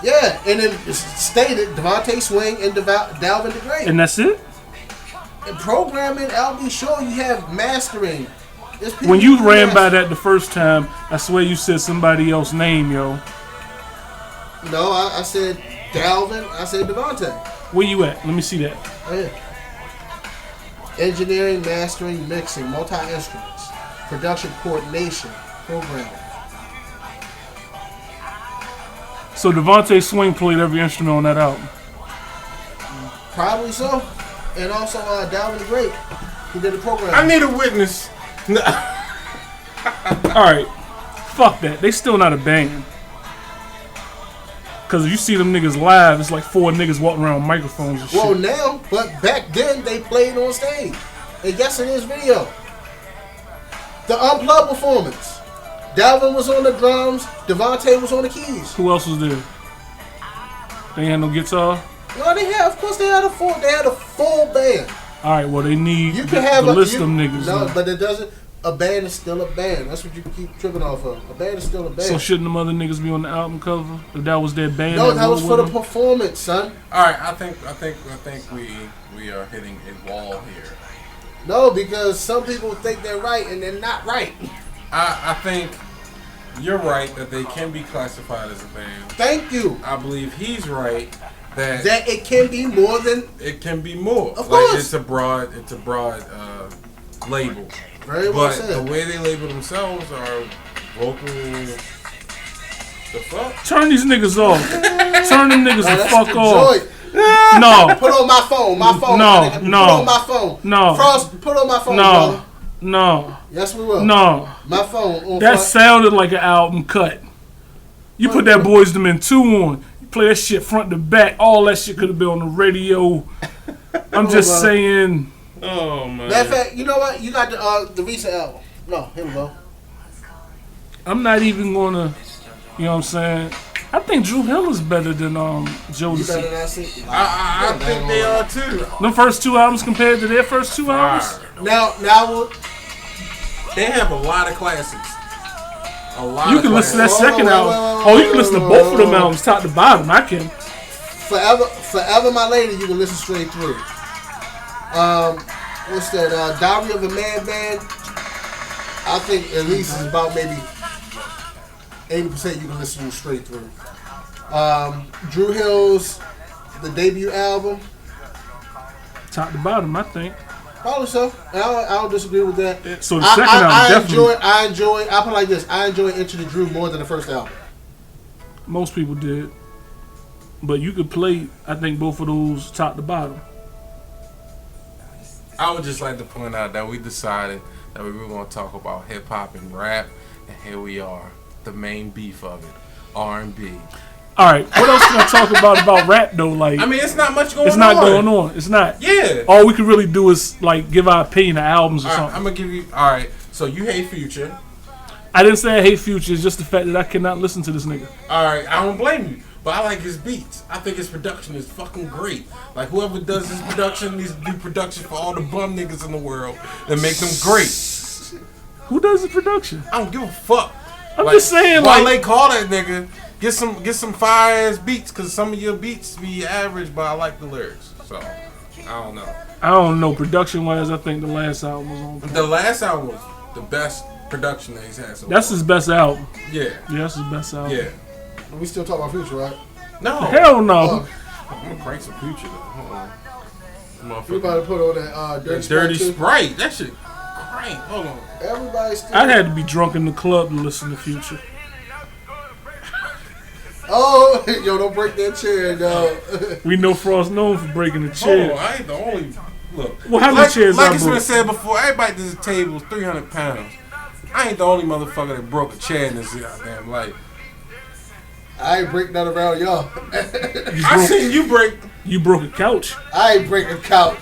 Yeah, and then it's stated Devontae Swing and Dalvin the Great. And that's it? And programming, Al B. Shore, you have mastering. There's people When you who ran by master- that the first time, I swear you said somebody else's name, yo. No, I said Dalvin. I said Devontae. Where you at? Let me see that. Oh, yeah. Engineering, mastering, mixing, multi-instruments, production coordination, programming. So Devontae Swing played every instrument on that album. Probably so. And also Dalvin the Great. He did the program. I need a witness. Alright. Fuck that. They still not a band. Cause if you see them niggas live, it's like 4 niggas walking around with microphones and shit. Well, now, but back then they played on stage. And guess in this video, the unplugged performance. Dalvin was on the drums. Devontae was on the keys. Who else was there? They had no guitar? No, they had. Of course, they had a full. They had a full band. Alright, well they need You can have to a list you- them niggas. No, then. but it doesn't. A band is still a band. That's what you keep tripping off of. A band is still a band. So shouldn't them other niggas be on the album cover? If that was their band? No, that was rolled for the with them? performance, son. All right, I think we are hitting a wall here. No, because some people think they're right and they're not right. I think you're right that they can be classified as a band. Thank you. I believe he's right that That it can be more than it can be more. Of course. It's a broad label. very well But said. the way they label themselves are vocal. The fuck? Turn these niggas off. Turn them niggas the That's fuck the off. joy. No. Put on my phone. My phone. No, my nigga. no. Put on my phone. No. Frost, put on my phone, No. brother. No. Yes, we will. No. My phone. On That front. sounded like an album cut. You put that Boys to Men 2 on. You play that shit front to back. All that shit could have been on the radio. I'm just on. saying. Oh man. Matter of fact, you know what? You got the recent album. No, here we go. I'm not even gonna. You know what I'm saying? I think Drew Hill is better than You better Jodeci. not see. I think they are too. Them first 2 albums compared to their first 2 albums. Now, They have a lot of classics. A lot. You of can listen to that classics. second wait, album. wait, Oh, you can listen to both of them albums, top to bottom. I can. Forever My Lady, you can listen straight through. What's that? Diary of a Madman. I think at least it's about maybe 80% you can listen to straight through. Drew Hill's the debut album, Top to bottom, I think. probably so. And I don't disagree with that. So the second album, definitely. I enjoy. I put it like this. I enjoy Into the Drew more than the first album. Most people did. But you could play, I think, both of those top to bottom. I would just like to point out that we decided that we were going to talk about hip hop and rap, and here we are, the main beef of it, R&B. All right, what else can I talk about rap though? Like, I mean, it's not much going on. it's not going on. It's not. Yeah. All we can really do is like give our opinion of albums or All right, something. I'm gonna give you. All right. So you hate Future. I didn't say I hate Future. It's just the fact that I cannot listen to this nigga. All right. I don't blame you, but I like his beats. I think his production is fucking great. Like whoever does his production needs to do production for all the bum niggas in the world and make them great. Who does the production? I don't give a fuck. I'm just saying, why like- they call that nigga? Get some fire ass beats, cause some of your beats be average, but I like the lyrics. So I don't know. I don't know. Production wise, I think the last album was on point. The last album was the best production that he's had. So That's far. his best album. Yeah. Yeah, that's his best album. Yeah. We still talk about Future, right? No. Hell no. I'm gonna crank some Future. Hold on. We about to put on that Dirty Sprite. Sprite. That shit crank. Hold on. Everybody still. I had to be drunk in the club to listen to Future. Oh, yo, don't break that chair, dog. We know Frost known for breaking the Hold chair. on. I ain't the only. Look. Well, how many chairs like I it's broke? been said before, everybody at this table is 300 pounds. I ain't the only motherfucker that broke a chair in this goddamn life. I ain't break none around y'all. I seen you break. You broke a couch. I ain't break a couch.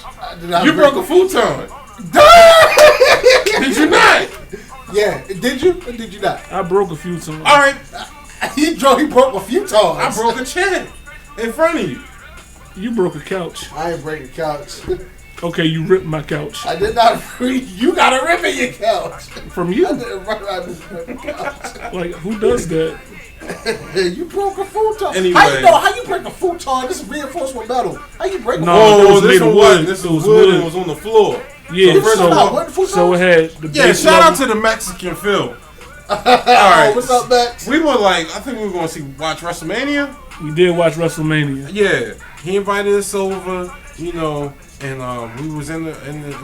You broke a futon. Did you not? Yeah, did you or did you not? I broke a few times. All right. He broke a few times. I broke a chair in front of you. You broke a couch. I ain't break a couch. Okay, you ripped my couch. I did not. You got a rip in your couch. From you? I didn't rip my couch. Like, who does that? You broke a futon. Anyway. How you break a futon? This is reinforced with metal. How you break a No. futon? it Oh, was this made of one wood. wasn't. This It was was wood and wood. it was on the floor. Yeah, first of all, what the futon? so it had the Yeah, base shout out level. to the Mexican Phil. Oh, Alright. what's up, Max? We were like, I think we were going to watch WrestleMania. We did watch WrestleMania. Yeah, he invited us over, you know, and we was in the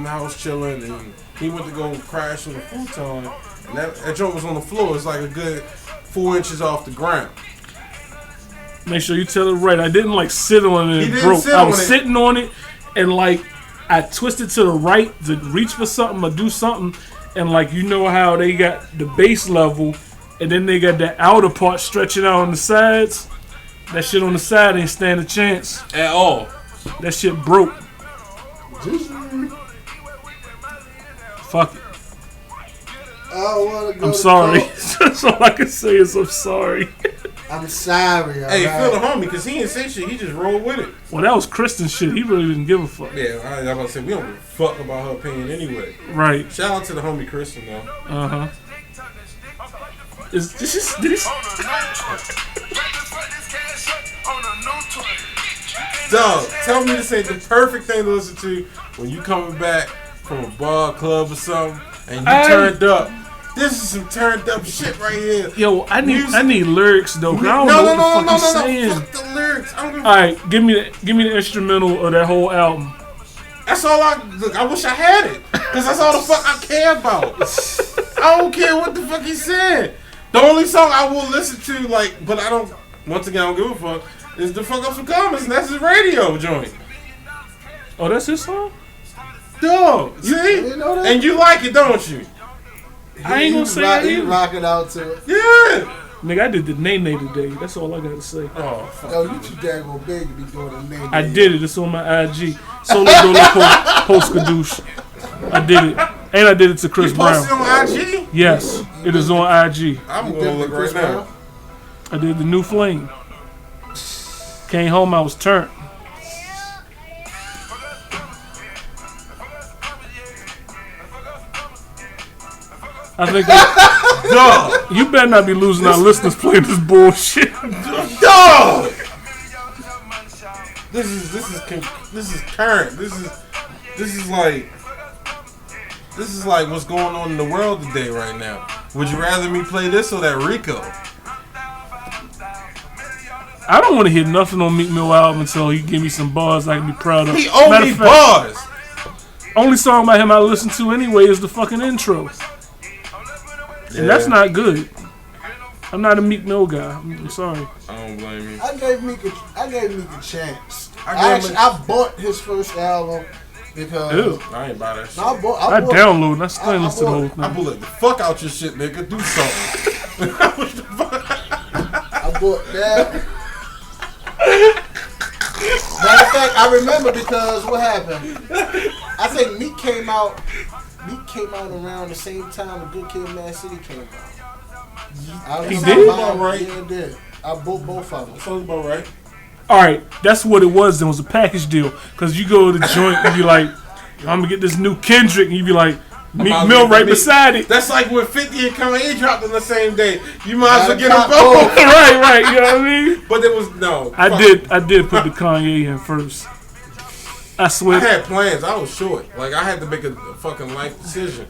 house chilling, and he went to go crash on the futon, and that joint was on the floor. It's like a good 4 inches off the ground. Make sure you tell it right. I didn't like sit on it He and didn't broke. sit I on was it. sitting on it and like I twisted to the right to reach for something or do something, and like you know how they got the base level and then they got that outer part stretching out on the sides. That shit on the side ain't stand a chance. At all. That shit broke. Fuck it. I wanna go I'm to sorry. court. That's all I can say is I'm sorry. I'm sorry. Hey, alright? Phil the homie, because he didn't say shit. He just rolled with it. Well, that was Kristen shit. He really didn't give a fuck. Yeah, I was about to say, we don't give a fuck about her opinion anyway. Right. Shout out to the homie Kristen, though. Uh huh. Is this? Dog, tell me this ain't the perfect thing to listen to when you coming back from a bar, club, or something, and you turned up. This is some turned up shit right here. Yo, I Music. need lyrics though. 'Cause I don't know what the fuck he's saying. Fuck the lyrics. I don't give a All right, give me the instrumental of that whole album. That's all I look. I wish I had it, cause that's all the fuck I care about. I don't care what the fuck he said. The only song I will listen to, like, but I don't. Once again, I don't give a fuck. Is the fuck up some comments, and that's his radio joint. Oh, that's his song. Dog, see, didn't know that? and you like it, don't you? I ain't gonna say that He either. rocking out to it. Yeah. Nigga, I did the Nene today. That's all I gotta say. Oh fuck. Yo, you too daggone big to be doing the name. I did it. It's on my IG. Solo Dolo Post Kadoosh. I did it, and I did it to Chris You posted Brown. on IG? Yes, it is on IG. I'm You gonna did look Chris right now. Brown? I did the New Flame. Came home, I was turned. I think Dog, you better not be losing our listeners playing this bullshit. dog. This is current. This is like what's going on in the world today right now. Would you rather me play this or that Rico? I don't want to hear nothing on Meek Mill album until he give me some bars I can be proud of. He owe Matter me of fact, bars. only song by him I listen to anyway is the fucking intro. And that's not good. I'm not a Meek Mill guy. I'm sorry. I don't blame you. I gave Meek a chance. I gave him I bought his first album because Ew. I ain't buy that shit. I bought. I download and I still ain't I listen to the whole I thing. bullet the fuck out your shit, nigga. Do something. I bought that. Matter of fact, I remember because what happened. I think Meek came out. Meek came out around the same time the Good Kid, Mad City came out. He was did? buying- Right. Yeah, it did. I bought both of them. Sounds about right. All right, that's what it was. There was a package deal because you go to the joint and you like, I'm gonna get this new Kendrick, and you be like, Meek Might as Mill well right get beside it. That's like when 50 and Kanye dropped on the same day. You might as well get Gotta them cop both. right, you know what I mean? But there was no. I fuck. did put the Kanye in first. I I swear, had plans. I was short. Like I had to make a fucking life decision.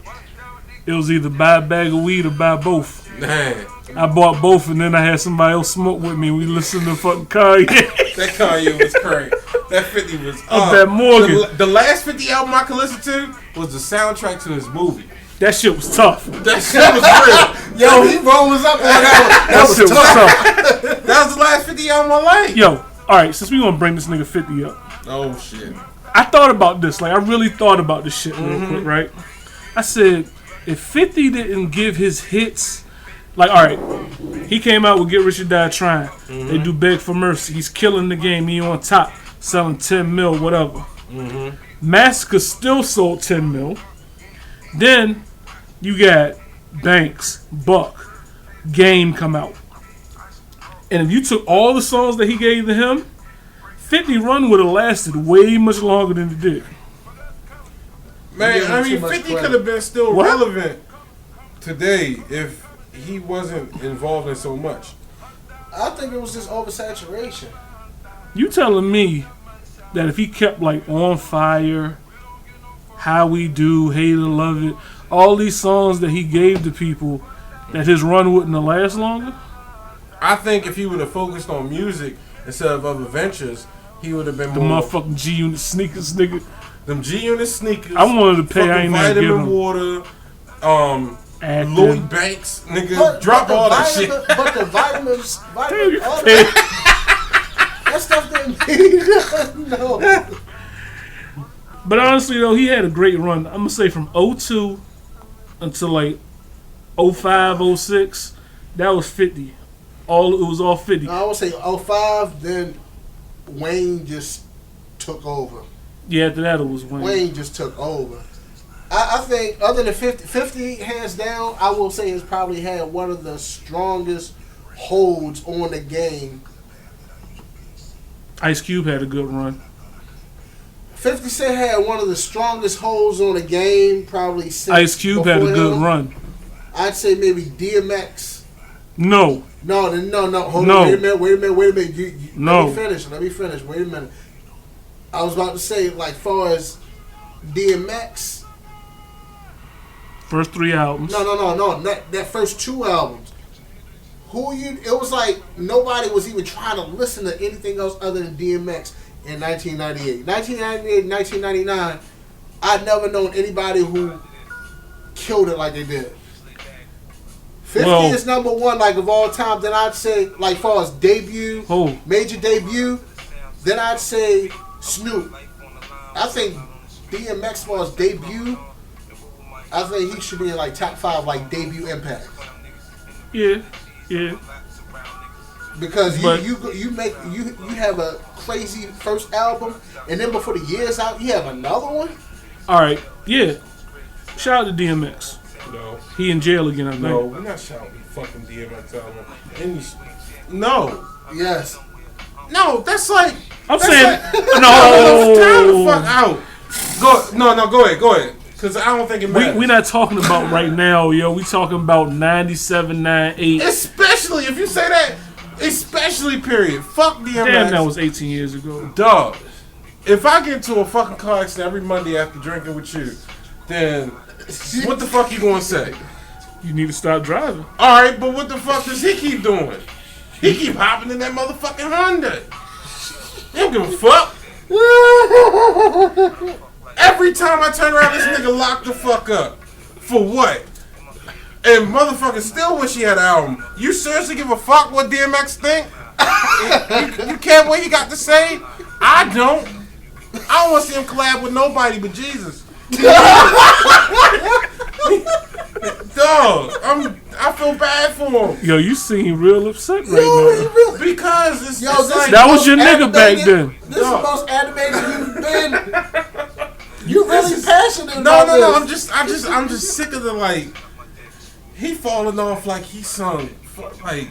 it was either buy a bag of weed or buy both. Man, I bought both, and then I had somebody else smoke with me. We listened to fucking Kanye. that Kanye was crazy. That 50 was Up at Morgan. The last 50 album I could listen to was the soundtrack to his movie. That shit was tough. That shit was real. Yo, he rolls up on that. That shit was tough. That was the last 50 album I liked. Yo, alright, since we gonna bring this nigga 50 up. Oh, shit. I thought about this. Like, I really thought about this shit real quick, right? I said, if 50 didn't give his hits... Like, alright, he came out with Get Rich or Die Trying. They do Beg for Mercy. He's killing the game. He on top. Selling 10 mil, whatever. Massacre still sold 10 mil. Then, you got Banks, Buck, Game come out. And if you took all the songs that he gave to him, 50 Run would have lasted way much longer than it did. Man, giving I too mean, much 50 credit. could have been still What? relevant today if he wasn't involved in so much. I think it was just oversaturation. You telling me that if he kept like On Fire, How We Do, Hate It, Love It, all these songs that he gave to people, that his run wouldn't have last longer? I think if he would have focused on music instead of other ventures, he would have been The more. motherfucking G-Unit sneakers, nigga. Them G-Unit sneakers. I wanted to pay, I fucking ain't never give Vitamin him. Water. Acting. Lloyd Banks, nigga. Drop all that shit. But the vitamins, Damn, you all paid. that stuff didn't mean no. But honestly, though, he had a great run. I'm going to say from 02 until like 05, 06, that was 50. It was all 50. I would say 05, then Wayne just took over. Yeah, after that, it was Wayne. Wayne just took over. I think other than 50, hands down, I will say has probably had one of the strongest holds on the game. Ice Cube had a good run. 50 Cent had one of the strongest holds on the game probably since Ice Cube had a before good him. run. I'd say maybe DMX. No. No. Hold No. on. Wait a minute. No. Let me finish. Wait a minute. I was about to say, like, far as DMX. First 3 albums. No. That first 2 albums. It was like nobody was even trying to listen to anything else other than DMX in 1998. 1998, 1999, I'd never known anybody who killed it like they did. 50 Well- is number 1, like, of all time. Then I'd say, like, far as debut, Oh. major debut, then I'd say Snoop. I think DMX, far as debut, I think he should be in, like, top 5, like, debut impact. Yeah. Because But- you have a crazy first album, and then before the year's out, you have another one. All right. Yeah. Shout out to DMX. No. He in jail again, I think. No, we're not shouting fucking DMX album. No. Yes. No, that's like. I'm that's saying like, Time the no. fuck out. Go ahead. Because I don't think it matters. We're not talking about right now, yo. We talking about 97, 98. Especially if you say that. Especially period. Fuck DMX. Damn, that was 18 years ago. Dog. If I get into a fucking car accident every Monday after drinking with you, then what the fuck you gonna say? You need to stop driving. Alright, but what the fuck does he keep doing? He keep hopping in that motherfucking Honda. He don't give a fuck. Every time I turn around, this nigga locked the fuck up. For what? And motherfucker still wish he had an album. You seriously give a fuck what DMX think? you care what he got to say? I don't. I don't want to see him collab with nobody but Jesus. Dog, I feel bad for him. Yo, you seem real upset right now. Because it's like... That was your nigga back then. This is the most animated you've been. You really passionate No, about this. I'm just sick of the, like, he falling off like he sung, like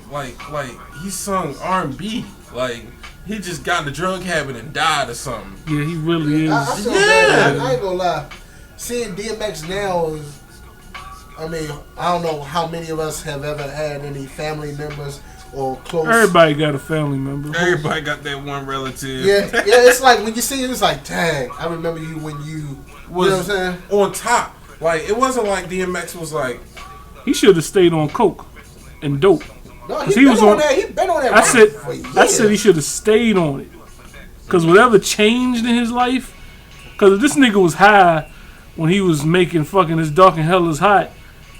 he sung R&B. Like, he just got the drug habit and died or something. Yeah, he really is. I feel bad. I ain't gonna lie. Seeing DMX now is, I mean, I don't know how many of us have ever had any family members or close. Everybody got a family member. Everybody got that one relative. Yeah, it's like when you see it, it's like, dang, I remember you when you Was know what I'm saying? on top. Like, it wasn't like DMX was like, He should have stayed on coke. and dope. No, 'Cause he been on that. He been on that. I said, for years. I said he should have stayed on it. Cause whatever changed in his life, cause if this nigga was high when he was making fucking His Dark and Hell Is Hot,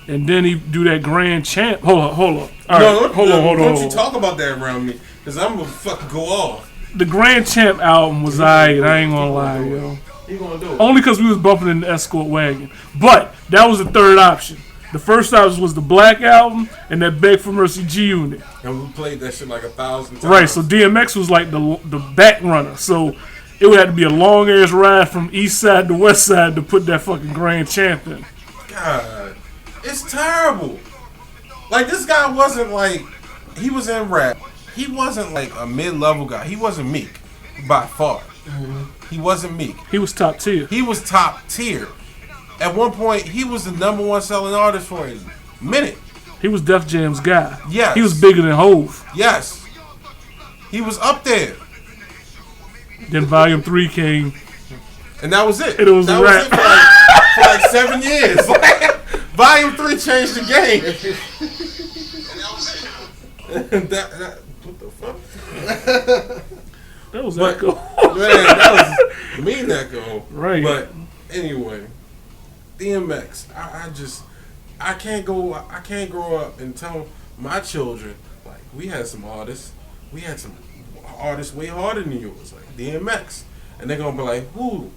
and then he do that Grand Champ. Hold on. All right, hold on. Don't you talk about that around me, cause I'm gonna fucking go off. The Grand Champ album was alright. I ain't gonna lie, yo. He gonna do it. Only cause we was bumping in the Escort wagon, but that was the third option. The first option was the Black album and that Beg for Mercy G Unit. And we played that shit like 1,000 times. Right, so DMX was like the back runner. So it would have to be a long ass ride from east side to west side to put that fucking Grand Champ in. God, it's terrible. Like, this guy wasn't like, he was in rap. He wasn't like a mid-level guy. He wasn't Meek by far. He wasn't Meek. He was top tier. He was top tier. At one point, he was the #1 selling artist for a minute. He was Def Jam's guy. Yes. He was bigger than Hove. Yes. He was up there. Then Volume 3 came. And that was it. It was that a wrap. For like 7 years. Volume 3 changed the game. What the fuck? That was But, Echo. man, that was mean Echo. Right. But anyway, DMX, I can't grow up and tell my children, like, we had some artists way harder than yours, like DMX. And they're gonna be like, who?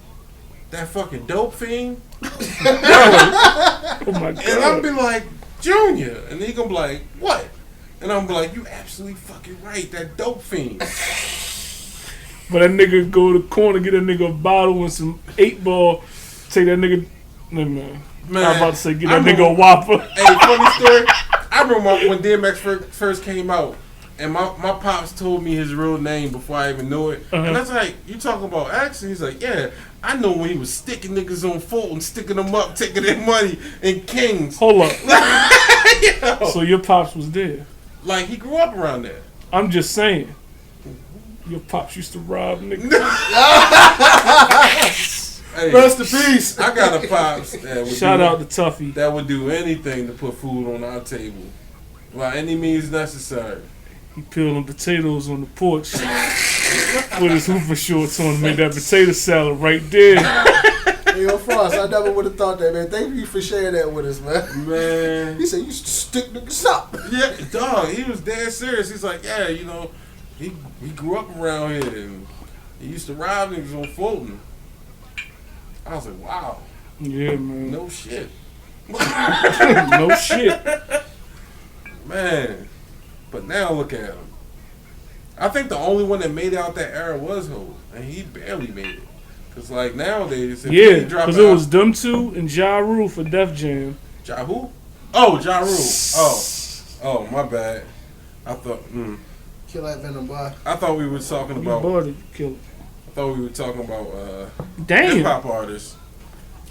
That fucking dope fiend? Oh my god. And I'll be like, Junior. And he gonna be like, what? And I'm be like, you absolutely fucking right, that dope fiend. But that nigga go to the corner, get that nigga a bottle and some 8-ball, take that nigga. Nah, man. Man, I'm about to say, get that nigga a Whopper. Hey, funny story. I remember when DMX first came out, and my pops told me his real name before I even knew it. And I was like, you talking about X? And he's like, yeah, I know when he was sticking niggas on Fulton, sticking them up, taking their money in Kings. Hold up. Yo. So your pops was there. Like, he grew up around there. I'm just saying. Your pops used to rob niggas. Hey, Rest in peace. I got a pops that would Shout out to Tuffy. that would do anything to put food on our table, by any means necessary. He peeling potatoes on the porch with his hooper shorts on to make that potato salad right there. Hey, yo, Frost, I never would have thought that, man. Thank you for sharing that with us, man. Man, He said you used to stick niggas up. yeah, dog, he was dead serious. He's like, yeah, you know, he grew up around here and he used to rob niggas on Fulton. I was like, wow, Yeah, man. no shit, No shit. man. But now look at him. I think the only one that made it out that era was Ho, and he barely made it. Cause like nowadays, if Yeah, he drop because out, it was them two and Ja Rule for Def Jam. Ja who? Oh, Ja Rule. Oh, my bad. I thought, Kill that Venom boy. I thought we were talking You about. bought it, kill it. I thought we were talking about hip Damn. hop artists,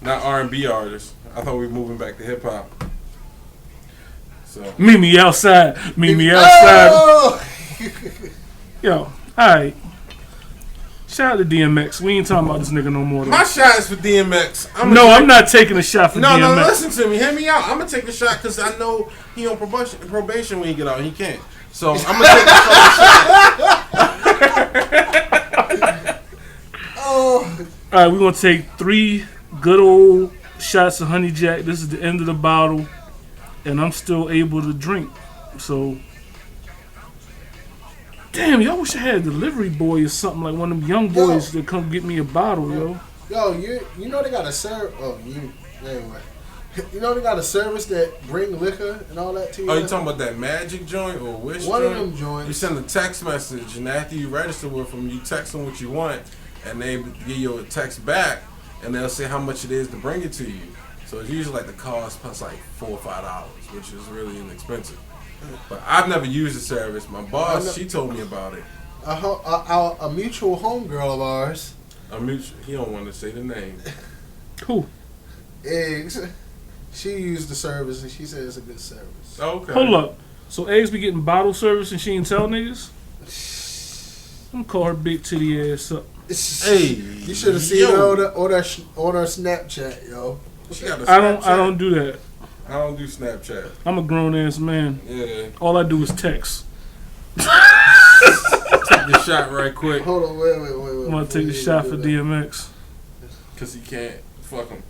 not R&B artists. I thought we were moving back to hip hop. So Meet me outside. Meet me outside. Oh! Yo, alright. Shout out to DMX. We ain't talking about this nigga no more. Though. my shot is for DMX. I'm not taking a shot for No, DMX. no, listen to me. Hear me out. I'm gonna take the shot because I know he on probation when he get out. He can't. So I'm gonna take the fucking shot. Oh. Alright, we're gonna take 3 good old shots of Honey Jack. This is the end of the bottle. And I'm still able to drink. So damn, y'all wish I had a delivery boy or something, like one of them young boys to come get me a bottle, yo. Yo, you know they got a anyway. You know they got a service that bring liquor and all that to you. Oh, you talking about that Magic joint or Wish One joint? of them joints. You send a text message, and after you register with them, you text them what you want, and they give you a text back, and they'll say how much it is to bring it to you. So it's usually like the cost plus like $4 or $5, which is really inexpensive. But I've never used the service. My boss, she told me about it. A mutual homegirl of ours, He don't want to say the name. Who? Eggs. She used the service and she said it's a good service. Okay. Hold up. So Eggs be getting bottle service and she ain't tell niggas? I'm gonna call her big titty ass up. Hey, You should have seen her on her Snapchat, yo. She got a I Snapchat. don't do that. I don't do Snapchat. I'm a grown ass man. Yeah. All I do is text. Take the shot right quick. Hold on, wait. I'm gonna take the shot for DMX. Cause he can't. Fuck him.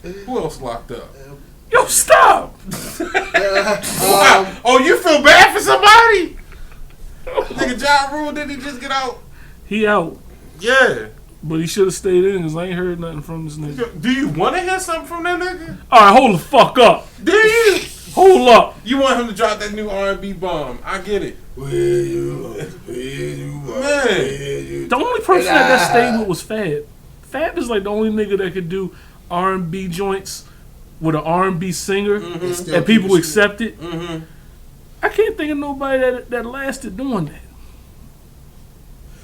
Who else locked up? Yo, stop! Oh, you feel bad for somebody? Nigga, Ja Rule, didn't he just get out? He out, Yeah. but he should have stayed in because I ain't heard nothing from this nigga. Do you want to hear something from that nigga? Alright, hold the fuck up. Do you? Hold up. You want him to drop that new R&B bomb? I get it. Where you Man. The only person that stayed with was Fab. Fab is like the only nigga that could do R&B joints with an R&B singer and people accept it. Mm-hmm. I can't think of nobody that lasted doing that.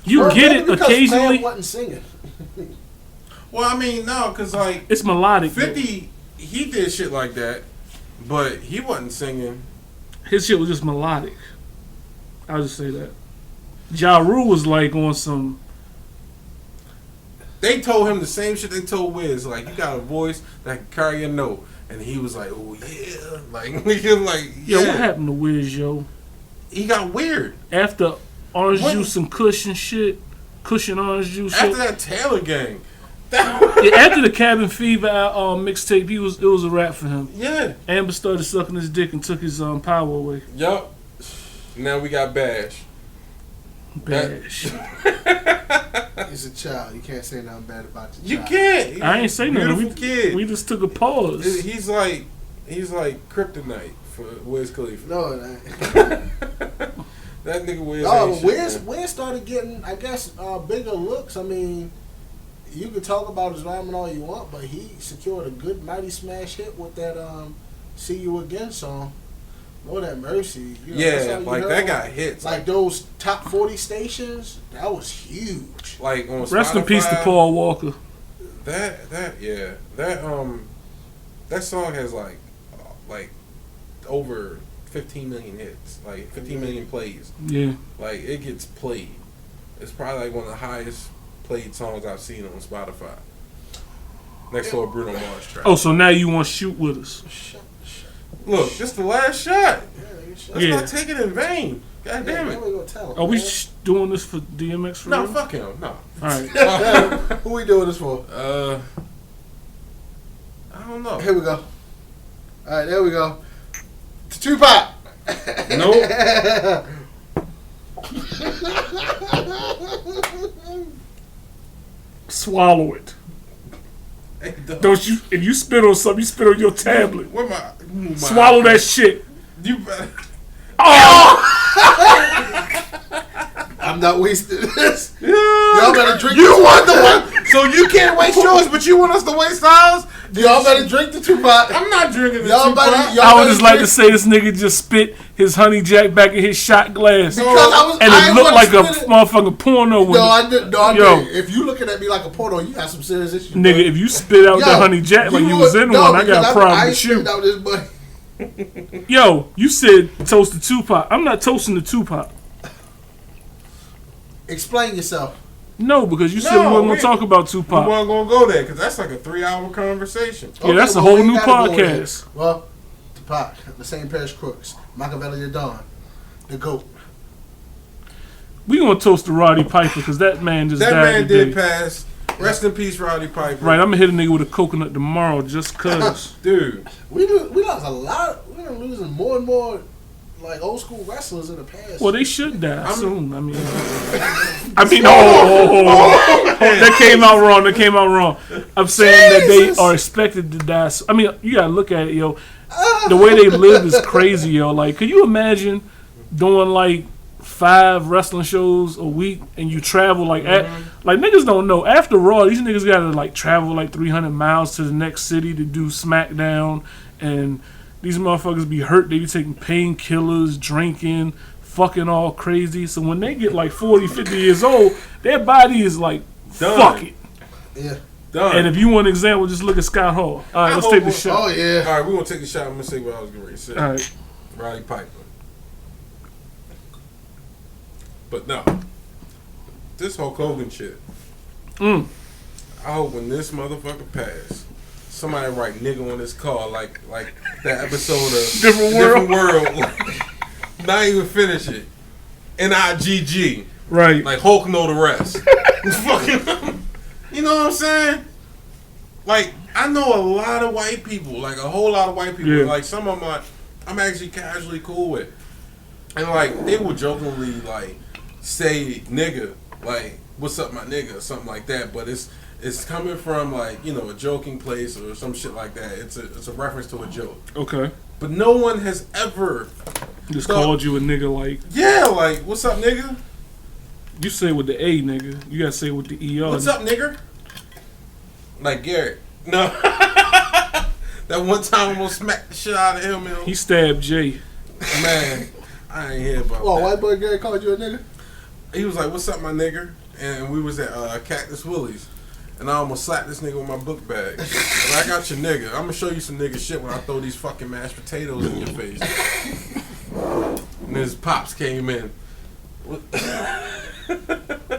You get it occasionally. Fab wasn't singing. Well, I mean, no, because, like, It's melodic. 50, he did shit like that, but he wasn't singing. His shit was just melodic. I'll just say that. Ja Rule was like on some. They told him the same shit they told Wiz. Like, you got a voice that can carry a note. And he was like, oh, yeah. Like, nigga, like, Yo, yeah. what happened to Wiz, yo? He got weird. After orange What? juice and cushion shit, cushion orange juice After shit. that Taylor gang. Yeah, after the Cabin Fever mixtape, it was a wrap for him. Yeah. Amber started sucking his dick and took his power away. Yup. Now we got Bash. Bash. He's a child. You can't say nothing bad about your You child. can't. I ain't say nothing. Beautiful kid. We just took a pause. He's like kryptonite for Wiz Khalifa. No, it ain't. That nigga Wiz. Oh, ain't shit, man. Wiz started getting, I guess, bigger looks. I mean, you can talk about his rhyming all you want, but he secured a good mighty smash hit with that "See You Again" song. Lord have mercy. You know, that's Yeah, all you like heard that on, got hits. like those top 40 stations. That was huge. Like on Rest in peace to Spotify, Paul Walker. That song has like over 15 million hits, like 15 million plays. Yeah. Like it gets played. It's probably like one of the highest played songs I've seen on Spotify. Next to a Bruno Mars track. Oh, so now you want to shoot with us? Look, this the last shot. Yeah, Let's not take it in vain. God damn it. Are we doing this for DMX for No, real? fuck him. No. Alright. Who we doing this for? I don't know. Here we go. All right, there we go. To Tupac. Nope. Swallow it. Hey, dog. Don't you? If you spit on something, you spit on your tablet. Where my Swallow that shit. You better. Oh! I'm not wasting this. Y'all better drink. You want the one, so you can't waste yours, but you want us to waste ours. Y'all better drink the Tupac. I'm not drinking the Y'all Tupac. better. Y'all I would better just like to drink- say this nigga just spit his honey jack back in his shot glass. Because I was. And I it ain't looked wanna like a spit it. motherfucking porno with No, I did. No, I Yo. did. If you looking at me like a porno, you got some serious issues. Nigga, bro. if you spit out Yo, that honey jack like you was in no, one, I because got a problem I with you. spit out this money. Yo, you said toast to Tupac. I'm not toasting the Tupac. Explain yourself. No, because you said No, we weren't going we- to talk about We Tupac. weren't gonna go there because that's like a 3-hour conversation. Yeah, that's a well, whole we new gotta go there. podcast. Well, Tupac, the same pair of crooks. Machiavelli the Don, the GOAT. We going to toast to Roddy Piper because that man just That died man today. did pass. Rest in peace, Roddy Piper. Right, I'm going to hit a nigga with a coconut tomorrow just cause. Dude. We lost a lot. We're losing more and more like old school wrestlers in the past. Well, they should die soon. I mean, that came out wrong. I'm saying that they are expected to die. I mean, you gotta look at it, yo. The way they live is crazy, yo. Like, could you imagine doing like 5 wrestling shows a week and you travel like like niggas don't know. After Raw, these niggas gotta like travel like 300 miles to the next city to do SmackDown, and these motherfuckers be hurt. They be taking painkillers, drinking, fucking all crazy. So when they get like 40, 50 years old, their body is like, Done. fuck it. Yeah. Done. And if you want an example, just look at Scott Hall. All right, let's take the shot. Oh yeah. All right, we're gonna take the shot. I'm gonna say what I was getting ready to say. All right. Roddy Piper. But no, this Hulk Hogan shit. Mm. I hope when this motherfucker pass, somebody write nigga on this car like that episode of Different World. Not even finish it. NIGG. Right. Like Hulk know the rest. Fucking, you know what I'm saying? Like, I know a lot of white people, like a whole lot of white people. Yeah. Like some of them I'm actually casually cool with. And like they will jokingly like say nigga, like what's up my nigga or something like that, but it's coming from like, you know, a joking place or some shit like that. It's a reference to a joke. Okay. But no one has ever Just called you a nigga like. Yeah, like what's up nigga? You say it with the A, nigga. You gotta say it with the ER. What's up nigga? Like Garrett. No. That one time I almost smacked the shit out of him, man. He stabbed Jay. Man, I ain't hear about Oh, that. white boy Gary called you a nigga? He was like, what's up, my nigga? And we was at Cactus Willie's. And I almost slapped this nigga with my book bag. But I got your nigga. I'm going to show you some nigga shit when I throw these fucking mashed potatoes in your face. And his pops came in.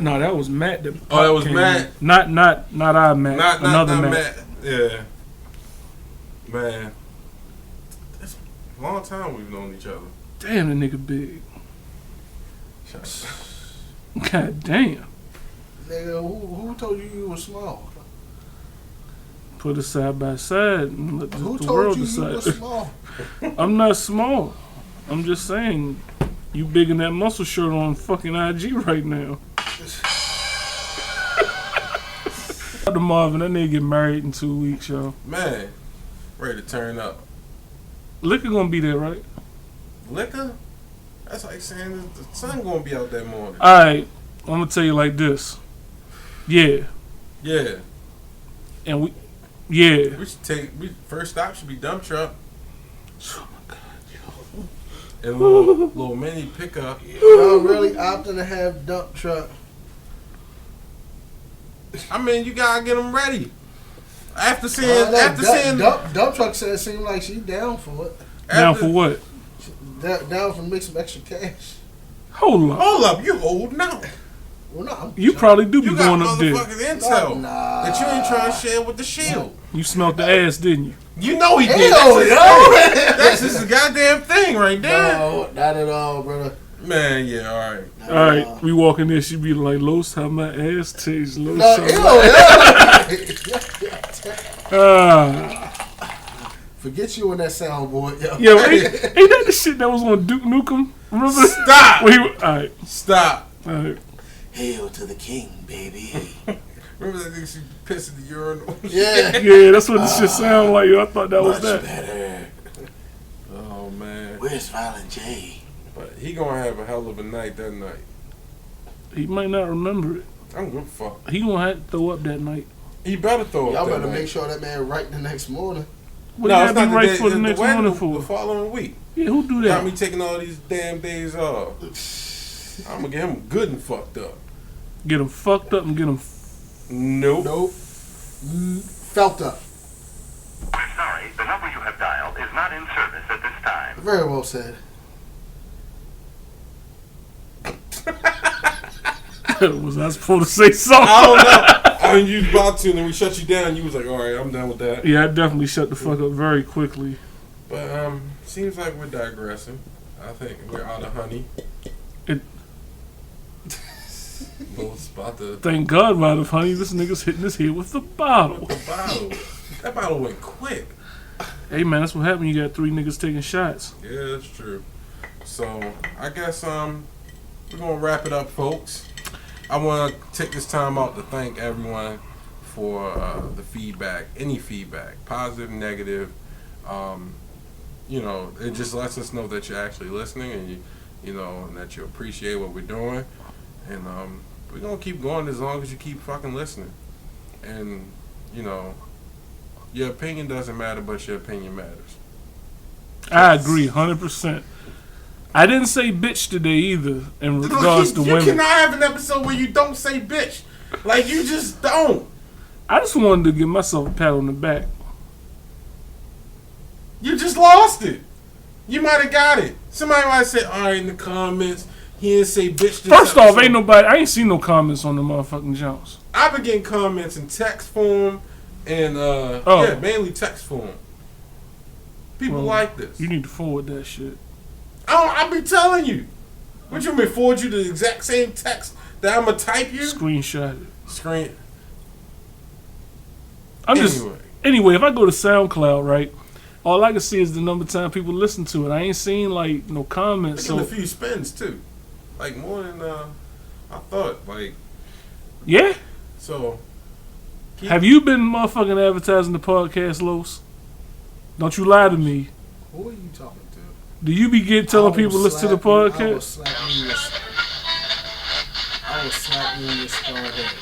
No, that was Matt. That was Matt? Not our Matt. Not Another Matt. Yeah. Man. It's a long time we've known each other. Damn, the nigga big. Shut up. God damn. Nigga, who told you were small? Put it side by side and let Who the told world you decide. you were small? I'm not small. I'm just saying, you big in that muscle shirt on fucking IG right now. To Marvin, that nigga get married in 2 weeks, y'all. Man, ready to turn up. Liquor gonna be there, right? Liquor? That's like saying that the sun gonna be out that morning. Alright, I'm gonna tell you like this. Yeah. Yeah. And yeah. We should first stop should be dump truck. Oh my God, yo. And a little mini pickup. I'm really opting to have dump truck. I mean, you gotta get them ready. After seeing, dump truck said it seemed like she down for it. Down for what? Down for make some extra cash. Hold up. Hold up, you holding out. Well, no, You probably do be You going got up there. motherfucking intel Nah. that you ain't trying to share with the shield. You smelt the ass, didn't you? You know he did. Hell no. That's just a goddamn thing right there. No, not at all, brother. Man, yeah, all right. Not All at right, all. we walk in there. She be like, "Los, how my ass tastes." Los, No, how ew, my... Forget you on that soundboard, yo. Yo, ain't that the shit that was on Duke Nukem? Remember? Stop. When he, all right, Stop. all right. Hail to the king, baby. Remember that nigga she pissed in the urinal? Yeah. Yeah, that's what this shit sound like. Yo, I thought that was Much that. better. Oh, man. Where's Violent J? But he gonna have a hell of a night that night. He might not remember it. I don't give a fuck. He gonna have to throw up that night. He better throw Y'all up that better night. make sure that man right the next morning. What No, you it's gotta not be right the for day, the next morning the for? following week. Yeah, who do Got that? me taking all these damn days off. I'm gonna get him good and fucked up. Get him fucked up and get him. Nope. Nope. Felt up. We're sorry, the number you have dialed is not in service at this time. Very well said. Was I supposed to say something? I don't know. I mean, you was about to, and then we shut you down. You was like, all right, I'm done with that. Yeah, I definitely shut the fuck up very quickly. But seems like we're digressing. I think we're out of honey. It- Bo's about to Thank God, right of honey, this nigga's hitting his head with the bottle. the bottle. That bottle went quick. Hey man, that's what happened. You got 3 niggas taking shots. Yeah, that's true. So I guess we're gonna wrap it up, folks. I want to take this time out to thank everyone for the feedback, any feedback, positive, negative. You know, it just lets us know that you're actually listening and you know, and that you appreciate what we're doing. And we're gonna keep going as long as you keep fucking listening. And you know, your opinion doesn't matter, but your opinion matters. I agree, 100%. I didn't say bitch today either in regards to you women. cannot have an episode where you don't say bitch. Like, you just don't. I just wanted to give myself a pat on the back. You just lost it. You might have got it. Somebody might say, all right, in the comments, he didn't say bitch. This First off, episode. I ain't seen no comments on the motherfucking Jones. I've been getting comments in text form, And mainly text form. People like this. You need to forward that shit. I be telling you. What you mean forward you the exact same text that I'ma type you? Screenshot it. Screen. Anyway, if I go to SoundCloud, right, all I can see is the number of time people listen to it. I ain't seen like no comments. So a few spins too, like more than I thought. Like, yeah. So, have you been motherfucking advertising the podcast, Los? Don't you lie to me. Who are you talking to? Do you be telling people to listen to the podcast? I will slap you in your skull head.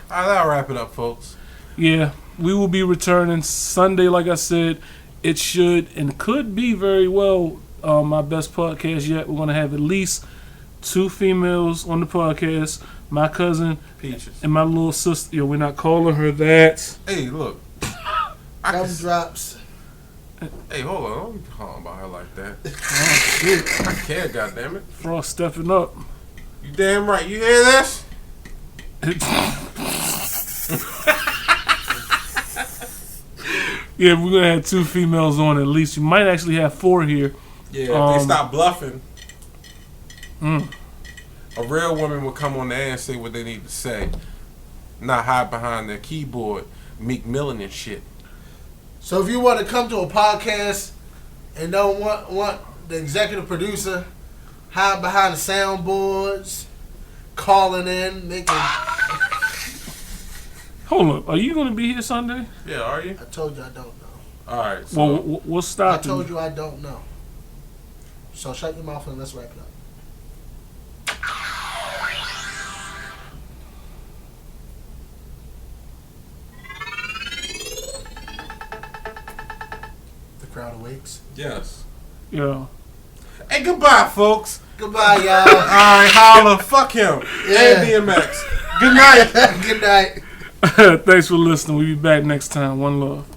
I'll wrap it up, folks. Yeah, we will be returning Sunday, like I said. It should and could be very well my best podcast yet. We're going to have at least 2 females on the podcast. My cousin Peaches and my little sister. Yo, we're not calling her that. Hey, look. Drops. Hey, hold on. Don't be calling about her like that. Oh, shit. I care, goddammit. Frost stepping up. You damn right. You hear this? Yeah, we're going to have 2 females on at least. You might actually have 4 here. Yeah, if they stop bluffing. Mm. A real woman will come on the air and say what they need to say. Not hide behind their keyboard, Meek Mill and shit. So if you want to come to a podcast and don't want the executive producer hide behind the soundboards, calling in, making... Hold up. Are you going to be here Sunday? Yeah, are you? I told you I don't know. All right. So well, we'll stop. I told you I don't know. So shut your mouth and let's wrap it up. The crowd awakes. Yes. Yeah. Hey, goodbye, folks. Goodbye, y'all. All right, holla. Fuck him. Yeah. And DMX. Good night. Good night. Thanks for listening. We'll be back next time. One love.